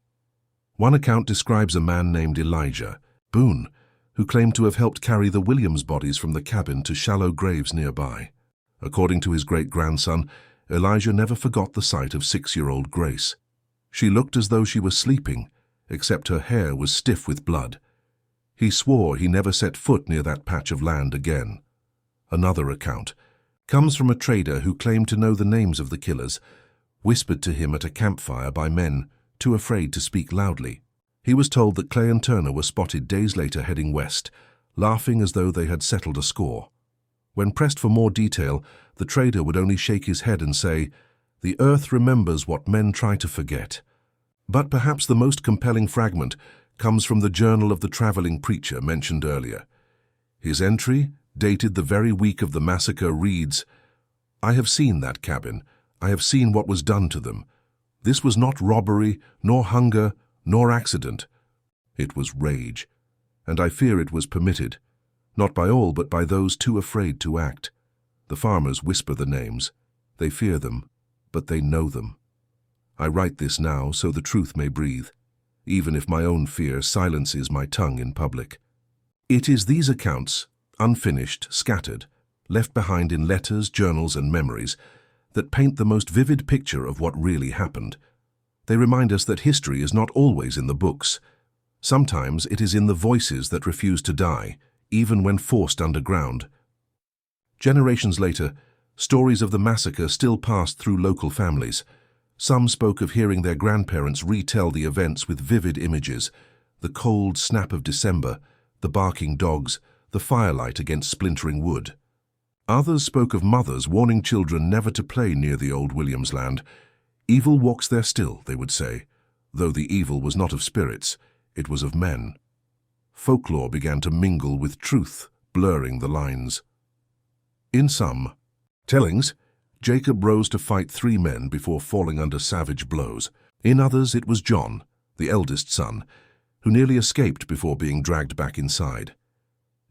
One account describes a man named Elijah Boone, who claimed to have helped carry the Williams bodies from the cabin to shallow graves nearby. According to his great-grandson, Elijah never forgot the sight of 6-year-old Grace. She looked as though she was sleeping, except her hair was stiff with blood. He swore he never set foot near that patch of land again. Another account comes from a trader who claimed to know the names of the killers, whispered to him at a campfire by men too afraid to speak loudly. He was told that Clay and Turner were spotted days later heading west, laughing as though they had settled a score. When pressed for more detail, the trader would only shake his head and say, "The earth remembers what men try to forget." But perhaps the most compelling fragment comes from the journal of the traveling preacher mentioned earlier. His entry, dated the very week of the massacre, reads, "I have seen that cabin. I have seen what was done to them. This was not robbery, nor hunger, nor accident. It was rage, and I fear it was permitted, not by all but by those too afraid to act. The farmers whisper the names. They fear them, but they know them. I write this now so the truth may breathe, even if my own fear silences my tongue in public." It is these accounts, unfinished, scattered, left behind in letters, journals, and memories, that paint the most vivid picture of what really happened. They remind us that history is not always in the books. Sometimes it is in the voices that refuse to die, even when forced underground. Generations later, stories of the massacre still passed through local families. Some spoke of hearing their grandparents retell the events with vivid images: the cold snap of December, the barking dogs, the firelight against splintering wood. Others spoke of mothers warning children never to play near the old Williams land. "Evil walks there still," they would say, though the evil was not of spirits, it was of men. Folklore began to mingle with truth, blurring the lines. In some tellings, Jacob rose to fight 3 men before falling under savage blows. In others, it was John, the eldest son, who nearly escaped before being dragged back inside.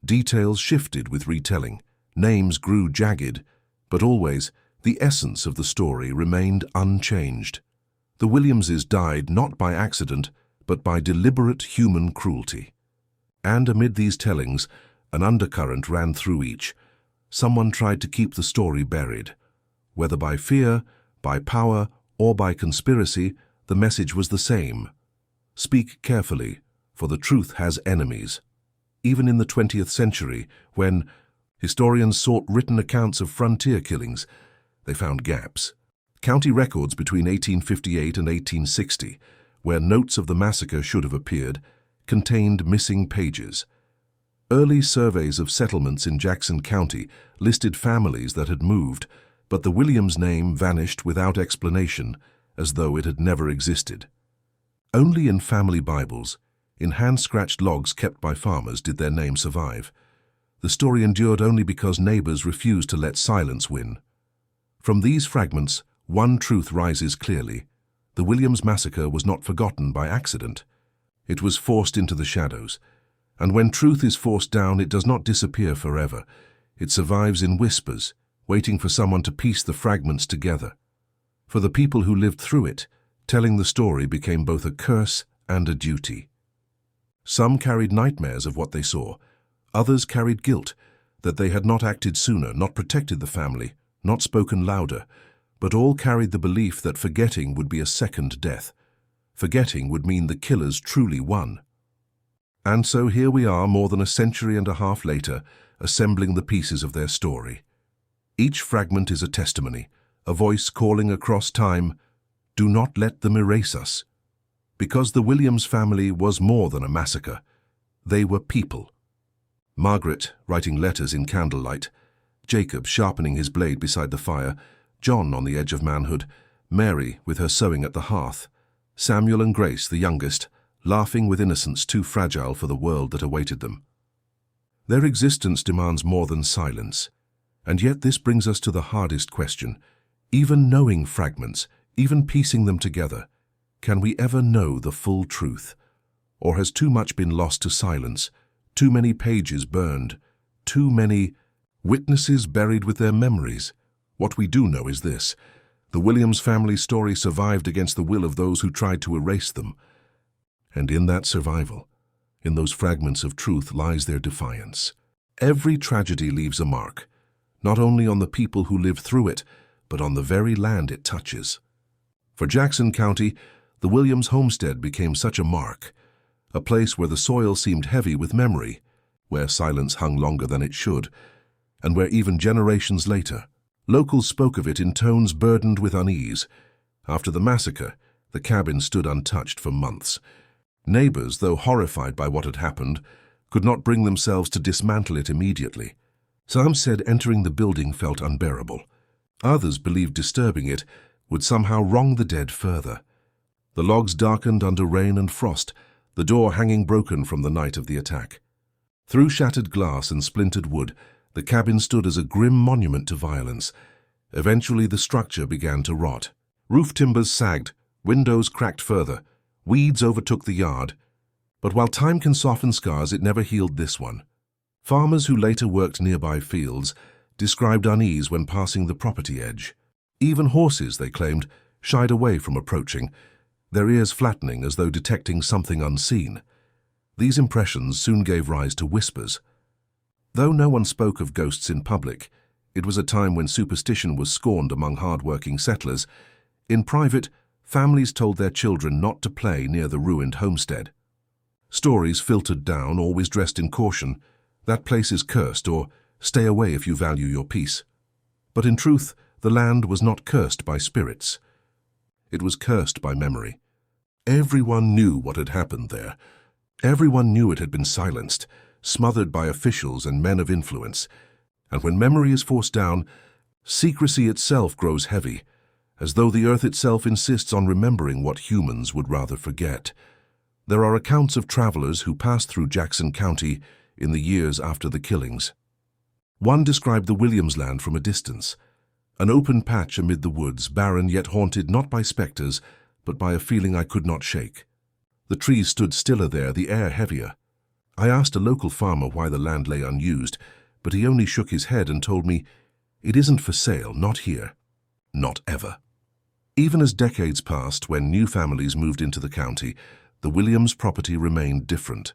Details shifted with retelling, names grew jagged, but always the essence of the story remained unchanged. The Williamses died not by accident, but by deliberate human cruelty. And amid these tellings, an undercurrent ran through each. Someone tried to keep the story buried. Whether by fear, by power, or by conspiracy, the message was the same. Speak carefully, for the truth has enemies. Even in the 20th century, when historians sought written accounts of frontier killings, they found gaps. County records between 1858 and 1860, where notes of the massacre should have appeared, contained missing pages. Early surveys of settlements in Jackson County listed families that had moved, but the Williams name vanished without explanation, as though it had never existed. Only in family Bibles, in hand-scratched logs kept by farmers, did their name survive. The story endured only because neighbors refused to let silence win. From these fragments, one truth rises clearly. The Williams massacre was not forgotten by accident. It was forced into the shadows. And when truth is forced down, it does not disappear forever. It survives in whispers, waiting for someone to piece the fragments together. For the people who lived through it, telling the story became both a curse and a duty. Some carried nightmares of what they saw. Others carried guilt, that they had not acted sooner, not protected the family, not spoken louder, but all carried the belief that forgetting would be a second death. Forgetting would mean the killers truly won. And so here we are, more than a century and a half later, assembling the pieces of their story. Each fragment is a testimony, a voice calling across time, "Do not let them erase us." Because the Williams family was more than a massacre. They were people. Margaret writing letters in candlelight, Jacob sharpening his blade beside the fire, John on the edge of manhood, Mary with her sewing at the hearth, Samuel and Grace, the youngest, laughing with innocence too fragile for the world that awaited them. Their existence demands more than silence, and yet this brings us to the hardest question. Even knowing fragments, even piecing them together, can we ever know the full truth? Or has too much been lost to silence, too many pages burned, too many witnesses buried with their memories? What we do know is this: the Williams family story survived against the will of those who tried to erase them. And in that survival, in those fragments of truth, lies their defiance. Every tragedy leaves a mark, not only on the people who lived through it, but on the very land it touches. For Jackson County, the Williams homestead became such a mark, a place where the soil seemed heavy with memory, where silence hung longer than it should, and where even generations later, locals spoke of it in tones burdened with unease. After the massacre, the cabin stood untouched for months. Neighbors, though horrified by what had happened, could not bring themselves to dismantle it immediately. Some said entering the building felt unbearable. Others believed disturbing it would somehow wrong the dead further. The logs darkened under rain and frost, the door hanging broken from the night of the attack. Through shattered glass and splintered wood, the cabin stood as a grim monument to violence. Eventually, the structure began to rot. Roof timbers sagged, windows cracked further, weeds overtook the yard. But while time can soften scars, it never healed this one. Farmers who later worked nearby fields described unease when passing the property edge. Even horses, they claimed, shied away from approaching, their ears flattening as though detecting something unseen. These impressions soon gave rise to whispers. Though no one spoke of ghosts in public, it was a time when superstition was scorned among hard-working settlers. In private, families told their children not to play near the ruined homestead. Stories filtered down, always dressed in caution: "That place is cursed," or "Stay away if you value your peace." But in truth, the land was not cursed by spirits. It was cursed by memory. Everyone knew what had happened there. Everyone knew it had been silenced, smothered by officials and men of influence. And when memory is forced down, secrecy itself grows heavy, as though the earth itself insists on remembering what humans would rather forget. There are accounts of travelers who passed through Jackson County in the years after the killings. One described the Williams land from a distance, an open patch amid the woods, barren yet haunted not by specters, but by a feeling I could not shake. The trees stood stiller there, the air heavier. I asked a local farmer why the land lay unused, but he only shook his head and told me, "It isn't for sale, not here. Not ever." Even as decades passed, when new families moved into the county, the Williams property remained different.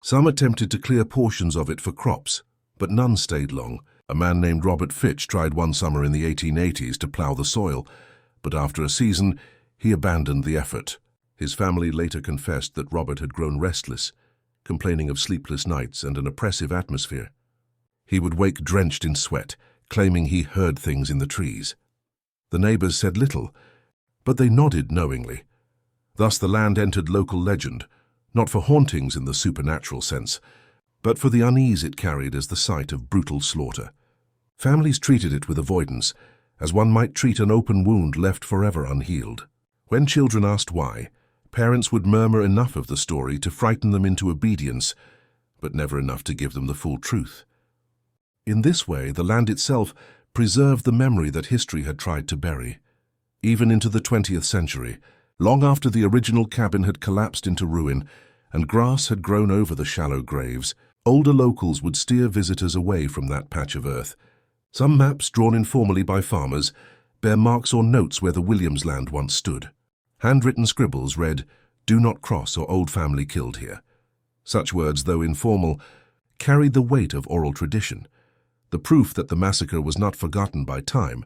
Some attempted to clear portions of it for crops, but none stayed long. A man named Robert Fitch tried one summer in the 1880s to plow the soil, but after a season, he abandoned the effort. His family later confessed that Robert had grown restless, complaining of sleepless nights and an oppressive atmosphere. He would wake drenched in sweat, claiming he heard things in the trees. The neighbors said little, but they nodded knowingly. Thus the land entered local legend, not for hauntings in the supernatural sense, but for the unease it carried as the site of brutal slaughter. Families treated it with avoidance, as one might treat an open wound left forever unhealed. When children asked why, parents would murmur enough of the story to frighten them into obedience, but never enough to give them the full truth. In this way, the land itself preserved the memory that history had tried to bury. Even into the 20th century, long after the original cabin had collapsed into ruin and grass had grown over the shallow graves, older locals would steer visitors away from that patch of earth. Some maps, drawn informally by farmers, bear marks or notes where the Williams land once stood. Handwritten scribbles read, "Do not cross," or "Old family killed here." Such words, though informal, carried the weight of oral tradition, the proof that the massacre was not forgotten by time,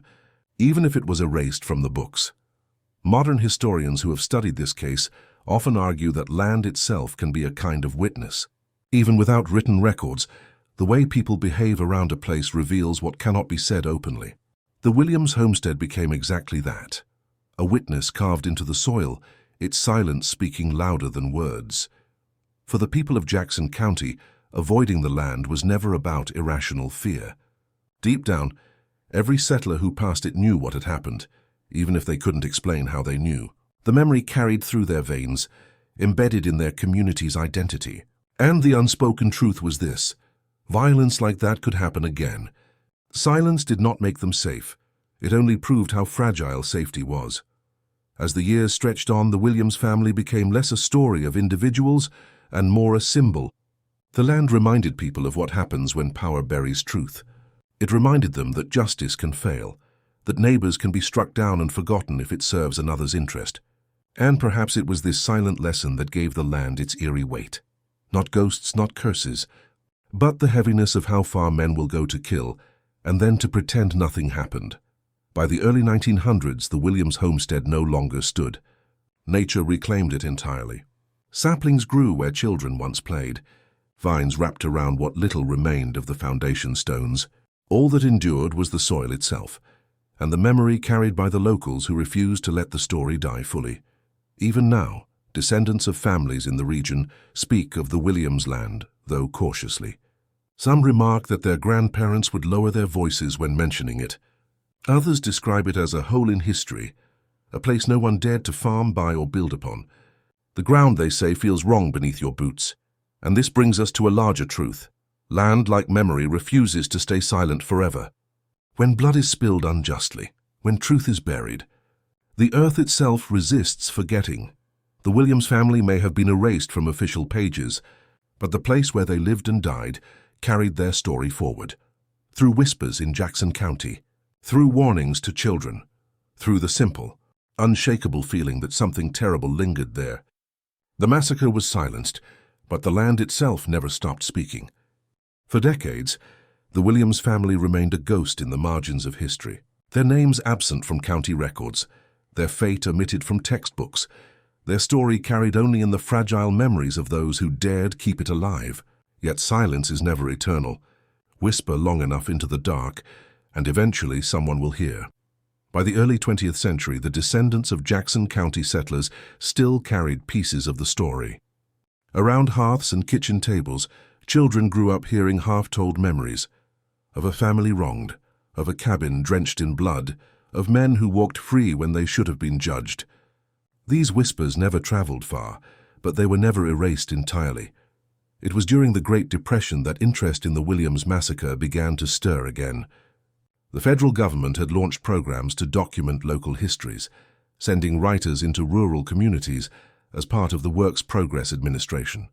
even if it was erased from the books. Modern historians who have studied this case often argue that land itself can be a kind of witness. Even without written records, the way people behave around a place reveals what cannot be said openly. The Williams homestead became exactly that, a witness carved into the soil, its silence speaking louder than words. For the people of Jackson County, avoiding the land was never about irrational fear. Deep down, every settler who passed it knew what had happened, even if they couldn't explain how they knew. The memory carried through their veins, embedded in their community's identity. And the unspoken truth was this: violence like that could happen again. Silence did not make them safe. It only proved how fragile safety was. As the years stretched on, the Williams family became less a story of individuals and more a symbol. The land reminded people of what happens when power buries truth. It reminded them that justice can fail, that neighbors can be struck down and forgotten if it serves another's interest. And perhaps it was this silent lesson that gave the land its eerie weight. Not ghosts, not curses, but the heaviness of how far men will go to kill, and then to pretend nothing happened. By the early 1900s, the Williams homestead no longer stood. Nature reclaimed it entirely. Saplings grew where children once played. Vines wrapped around what little remained of the foundation stones. All that endured was the soil itself, and the memory carried by the locals who refused to let the story die fully. Even now, descendants of families in the region speak of the Williams land, though cautiously. Some remark that their grandparents would lower their voices when mentioning it. Others describe it as a hole in history, a place no one dared to farm, buy, or build upon. The ground, they say, feels wrong beneath your boots. And this brings us to a larger truth. Land, like memory, refuses to stay silent forever. When blood is spilled unjustly, when truth is buried, the earth itself resists forgetting. The Williams family may have been erased from official pages, but the place where they lived and died carried their story forward. Through whispers in Jackson County, through warnings to children, through the simple, unshakable feeling that something terrible lingered there. The massacre was silenced, but the land itself never stopped speaking. For decades, the Williams family remained a ghost in the margins of history. Their names absent from county records, their fate omitted from textbooks, their story carried only in the fragile memories of those who dared keep it alive. Yet silence is never eternal. Whisper long enough into the dark, and eventually someone will hear. By the early 20th century, the descendants of Jackson County settlers still carried pieces of the story. Around hearths and kitchen tables, children grew up hearing half-told memories of a family wronged, of a cabin drenched in blood, of men who walked free when they should have been judged. These whispers never traveled far, but they were never erased entirely. It was during the Great Depression that interest in the Williams massacre began to stir again. The federal government had launched programs to document local histories, sending writers into rural communities as part of the Works Progress Administration.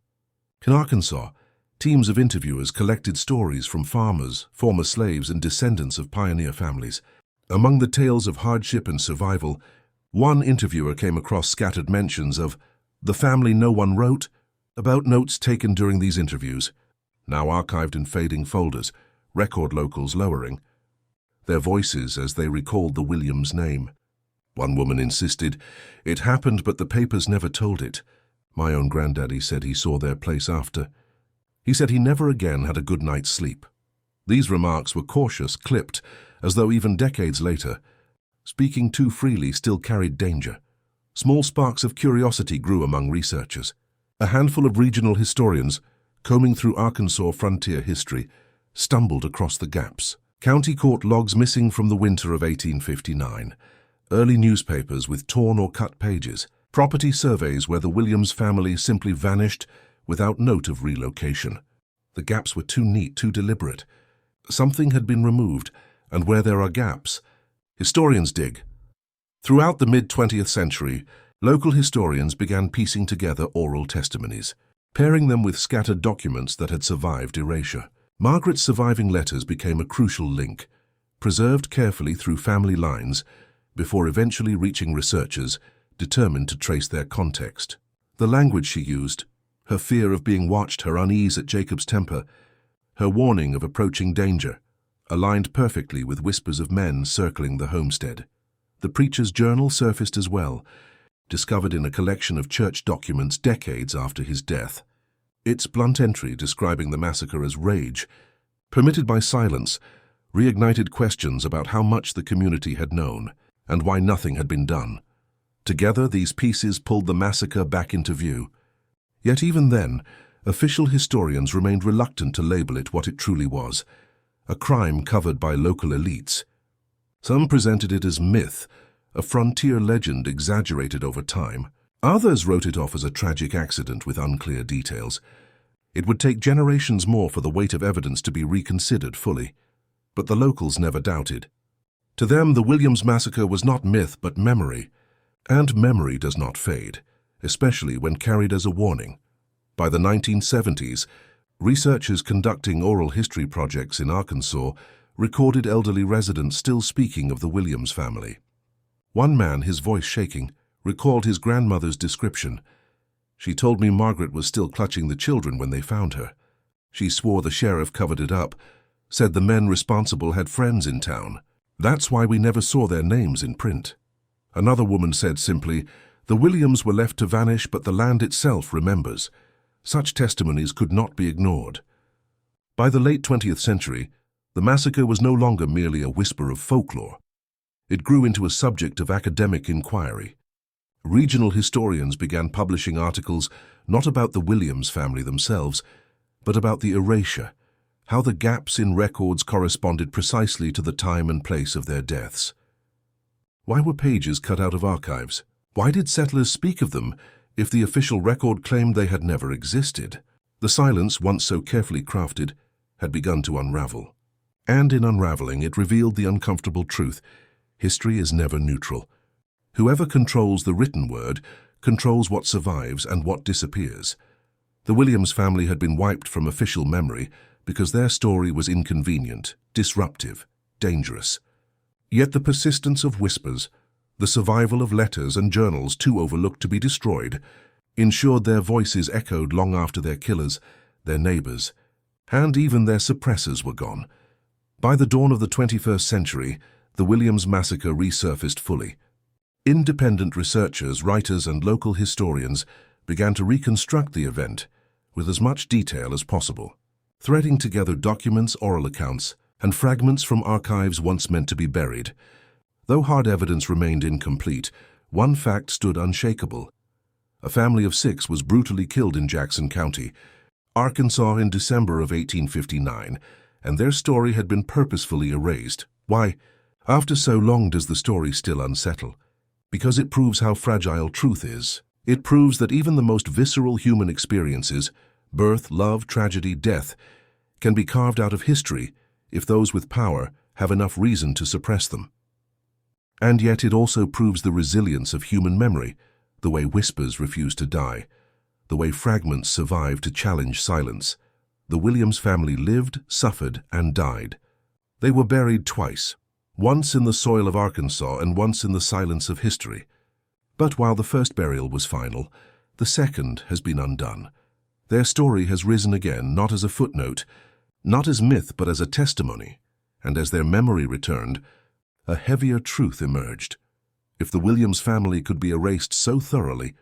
In Arkansas, teams of interviewers collected stories from farmers, former slaves, and descendants of pioneer families. Among the tales of hardship and survival, one interviewer came across scattered mentions of the family no one wrote about, notes taken during these interviews, now archived in fading folders, record locals lowering their voices as they recalled the Williams name. One woman insisted, "It happened, but the papers never told it. My own granddaddy said he saw their place after. He said he never again had a good night's sleep." These remarks were cautious, clipped, as though even decades later, speaking too freely still carried danger. Small sparks of curiosity grew among researchers. A handful of regional historians, combing through Arkansas frontier history, stumbled across the gaps. County court logs missing from the winter of 1859, early newspapers with torn or cut pages, property surveys where the Williams family simply vanished without note of relocation. The gaps were too neat, too deliberate. Something had been removed, and where there are gaps, historians dig. Throughout the mid-20th century, local historians began piecing together oral testimonies, pairing them with scattered documents that had survived erasure. Margaret's surviving letters became a crucial link, preserved carefully through family lines before eventually reaching researchers determined to trace their context. The language she used, her fear of being watched, her unease at Jacob's temper, her warning of approaching danger, aligned perfectly with whispers of men circling the homestead. The preacher's journal surfaced as well, discovered in a collection of church documents decades after his death. Its blunt entry describing the massacre as rage, permitted by silence, reignited questions about how much the community had known and why nothing had been done. Together, these pieces pulled the massacre back into view. Yet even then, official historians remained reluctant to label it what it truly was, a crime covered by local elites. Some presented it as myth, a frontier legend exaggerated over time. Others wrote it off as a tragic accident with unclear details. It would take generations more for the weight of evidence to be reconsidered fully. But the locals never doubted. To them, the Williams massacre was not myth but memory. And memory does not fade, especially when carried as a warning. By the 1970s, researchers conducting oral history projects in Arkansas recorded elderly residents still speaking of the Williams family. One man, his voice shaking, recalled his grandmother's description. "She told me Margaret was still clutching the children when they found her. She swore the sheriff covered it up, said the men responsible had friends in town. That's why we never saw their names in print." Another woman said simply, "The Williams were left to vanish, but the land itself remembers." Such testimonies could not be ignored. By the late 20th century, the massacre was no longer merely a whisper of folklore. It grew into a subject of academic inquiry. Regional historians began publishing articles not about the Williams family themselves, but about the erasure, how the gaps in records corresponded precisely to the time and place of their deaths. Why were pages cut out of archives? Why did settlers speak of them if the official record claimed they had never existed. The silence, once so carefully crafted, had begun to unravel. And in unraveling, it revealed the uncomfortable truth: history is never neutral. Whoever controls the written word controls what survives and what disappears. The Williams family had been wiped from official memory because their story was inconvenient, disruptive, dangerous. Yet the persistence of whispers, the survival of letters and journals too overlooked to be destroyed, ensured their voices echoed long after their killers, their neighbors, and even their suppressors were gone. By the dawn of the 21st century, the Williams massacre resurfaced fully. Independent researchers, writers, and local historians began to reconstruct the event with as much detail as possible, threading together documents, oral accounts, and fragments from archives once meant to be buried. Though hard evidence remained incomplete, one fact stood unshakable. A family of 6 was brutally killed in Jackson County, Arkansas in December of 1859, and their story had been purposefully erased. Why? After so long does the story still unsettle? Because it proves how fragile truth is. It proves that even the most visceral human experiences, birth, love, tragedy, death, can be carved out of history if those with power have enough reason to suppress them. And yet it also proves the resilience of human memory, the way whispers refuse to die, the way fragments survive to challenge silence. The Williams family lived, suffered, and died. They were buried twice, once in the soil of Arkansas and once in the silence of history. But while the first burial was final, the second has been undone. Their story has risen again, not as a footnote, not as myth, but as a testimony. And as their memory returned, a heavier truth emerged. If the Williams family could be erased so thoroughly,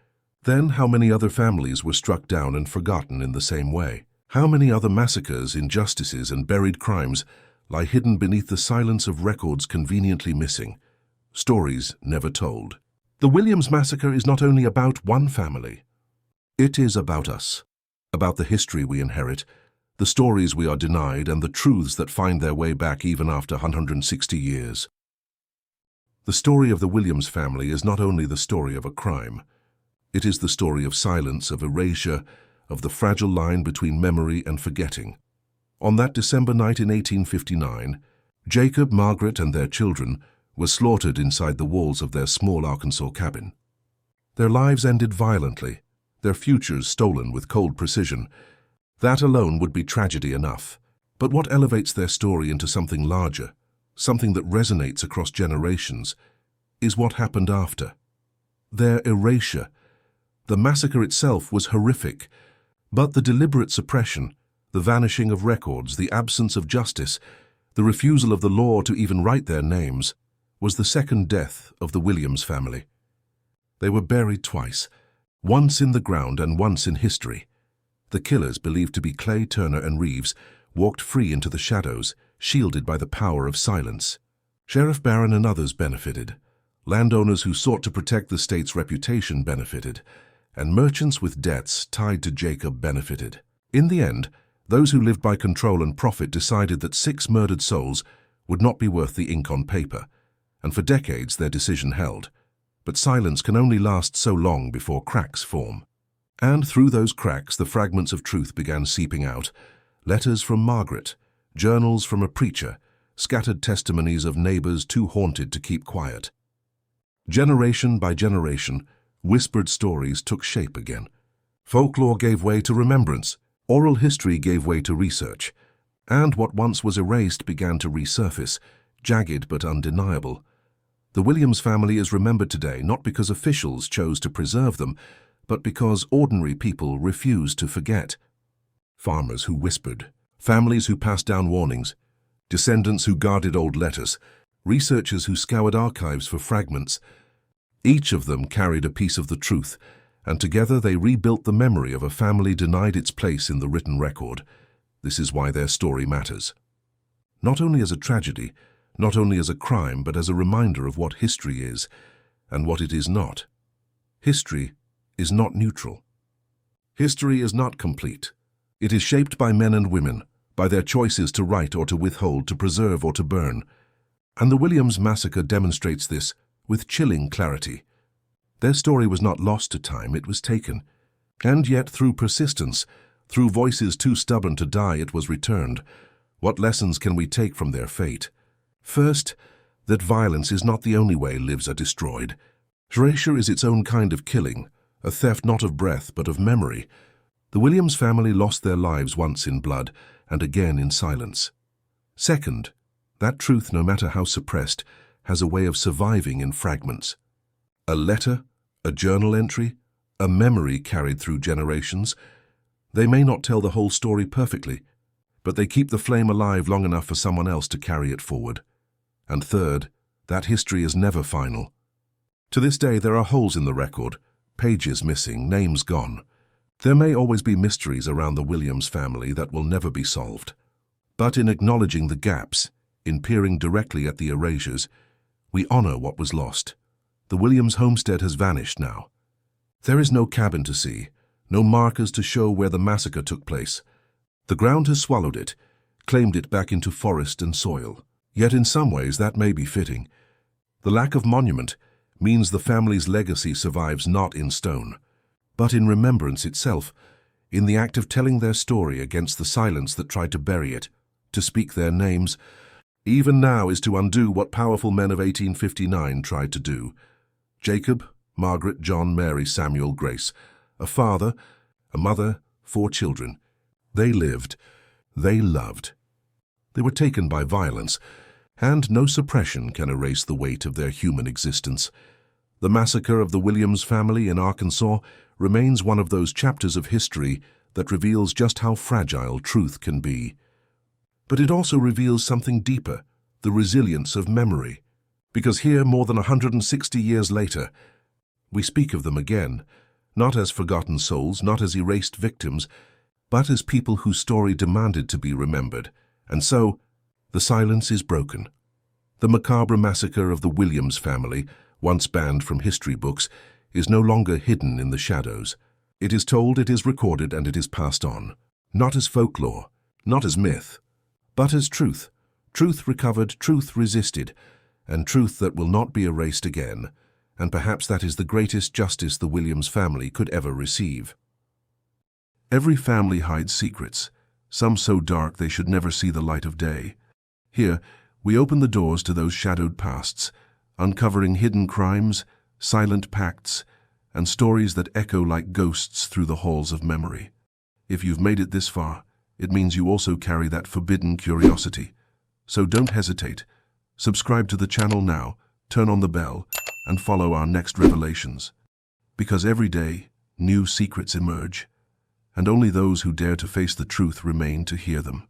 then how many other families were struck down and forgotten in the same way? How many other massacres, injustices, and buried crimes lie hidden beneath the silence of records conveniently missing, stories never told? The Williams massacre is not only about one family. It is about us, about the history we inherit, the stories we are denied, and the truths that find their way back even after 160 years. The story of the Williams family is not only the story of a crime. It is the story of silence, of erasure, of the fragile line between memory and forgetting. On that December night in 1859, Jacob, Margaret, and their children were slaughtered inside the walls of their small Arkansas cabin. Their lives ended violently, their futures stolen with cold precision. That alone would be tragedy enough. But what elevates their story into something larger, something that resonates across generations, is what happened after. Their erasure. The massacre itself was horrific, but the deliberate suppression, the vanishing of records, the absence of justice, the refusal of the law to even write their names, was the second death of the Williams family. They were buried twice, once in the ground and once in history. The killers, believed to be Clay, Turner, and Reeves, walked free into the shadows, shielded by the power of silence. Sheriff Barron and others benefited. Landowners who sought to protect the state's reputation benefited, and merchants with debts tied to Jacob benefited. In the end, those who lived by control and profit decided that 6 murdered souls would not be worth the ink on paper, and for decades their decision held. But silence can only last so long before cracks form. And through those cracks, the fragments of truth began seeping out. Letters from Margaret, journals from a preacher, scattered testimonies of neighbors too haunted to keep quiet. Generation by generation, whispered stories took shape again. Folklore gave way to remembrance, oral history gave way to research, and what once was erased began to resurface, jagged but undeniable. The Williams family is remembered today not because officials chose to preserve them, but because ordinary people refused to forget. Farmers who whispered, families who passed down warnings, descendants who guarded old letters, researchers who scoured archives for fragments. Each of them carried a piece of the truth, and together they rebuilt the memory of a family denied its place in the written record. This is why their story matters. Not only as a tragedy, not only as a crime, but as a reminder of what history is and what it is not. History is not neutral. History is not complete. It is shaped by men and women, by their choices to write or to withhold, to preserve or to burn. And the Williams massacre demonstrates this with chilling clarity. Their story was not lost to time, it was taken. And yet, through persistence, through voices too stubborn to die, it was returned. What lessons can we take from their fate? First, that violence is not the only way lives are destroyed. Erasure is its own kind of killing, a theft not of breath but of memory. The Williams family lost their lives once in blood and again in silence. Second, that truth, no matter how suppressed, has a way of surviving in fragments. A letter, a journal entry, a memory carried through generations. They may not tell the whole story perfectly, but they keep the flame alive long enough for someone else to carry it forward. And third, that history is never final. To this day, there are holes in the record, pages missing, names gone. There may always be mysteries around the Williams family that will never be solved. But in acknowledging the gaps, in peering directly at the erasures, we honor what was lost. The Williams homestead has vanished now. There is no cabin to see, no markers to show where the massacre took place. The ground has swallowed it, claimed it back into forest and soil. Yet in some ways that may be fitting. The lack of monument means the family's legacy survives not in stone, but in remembrance itself, in the act of telling their story against the silence that tried to bury it. To speak their names, even now, is to undo what powerful men of 1859 tried to do. Jacob, Margaret, John, Mary, Samuel, Grace, a father, a mother, 4 children. They lived, they loved. They were taken by violence, and no suppression can erase the weight of their human existence. The massacre of the Williams family in Arkansas remains one of those chapters of history that reveals just how fragile truth can be. But it also reveals something deeper, the resilience of memory. Because here, more than 160 years later, we speak of them again, not as forgotten souls, not as erased victims, but as people whose story demanded to be remembered. And so, the silence is broken. The macabre massacre of the Williams family, once banned from history books, is no longer hidden in the shadows. It is told, it is recorded, and it is passed on. Not as folklore, not as myth, but as truth. Truth recovered, truth resisted, and truth that will not be erased again. And perhaps that is the greatest justice the Williams family could ever receive. Every family hides secrets, some so dark they should never see the light of day. Here, we open the doors to those shadowed pasts, uncovering hidden crimes, silent pacts, and stories that echo like ghosts through the halls of memory. If you've made it this far, it means you also carry that forbidden curiosity. So don't hesitate. Subscribe to the channel now, turn on the bell, and follow our next revelations. Because every day, new secrets emerge, and only those who dare to face the truth remain to hear them.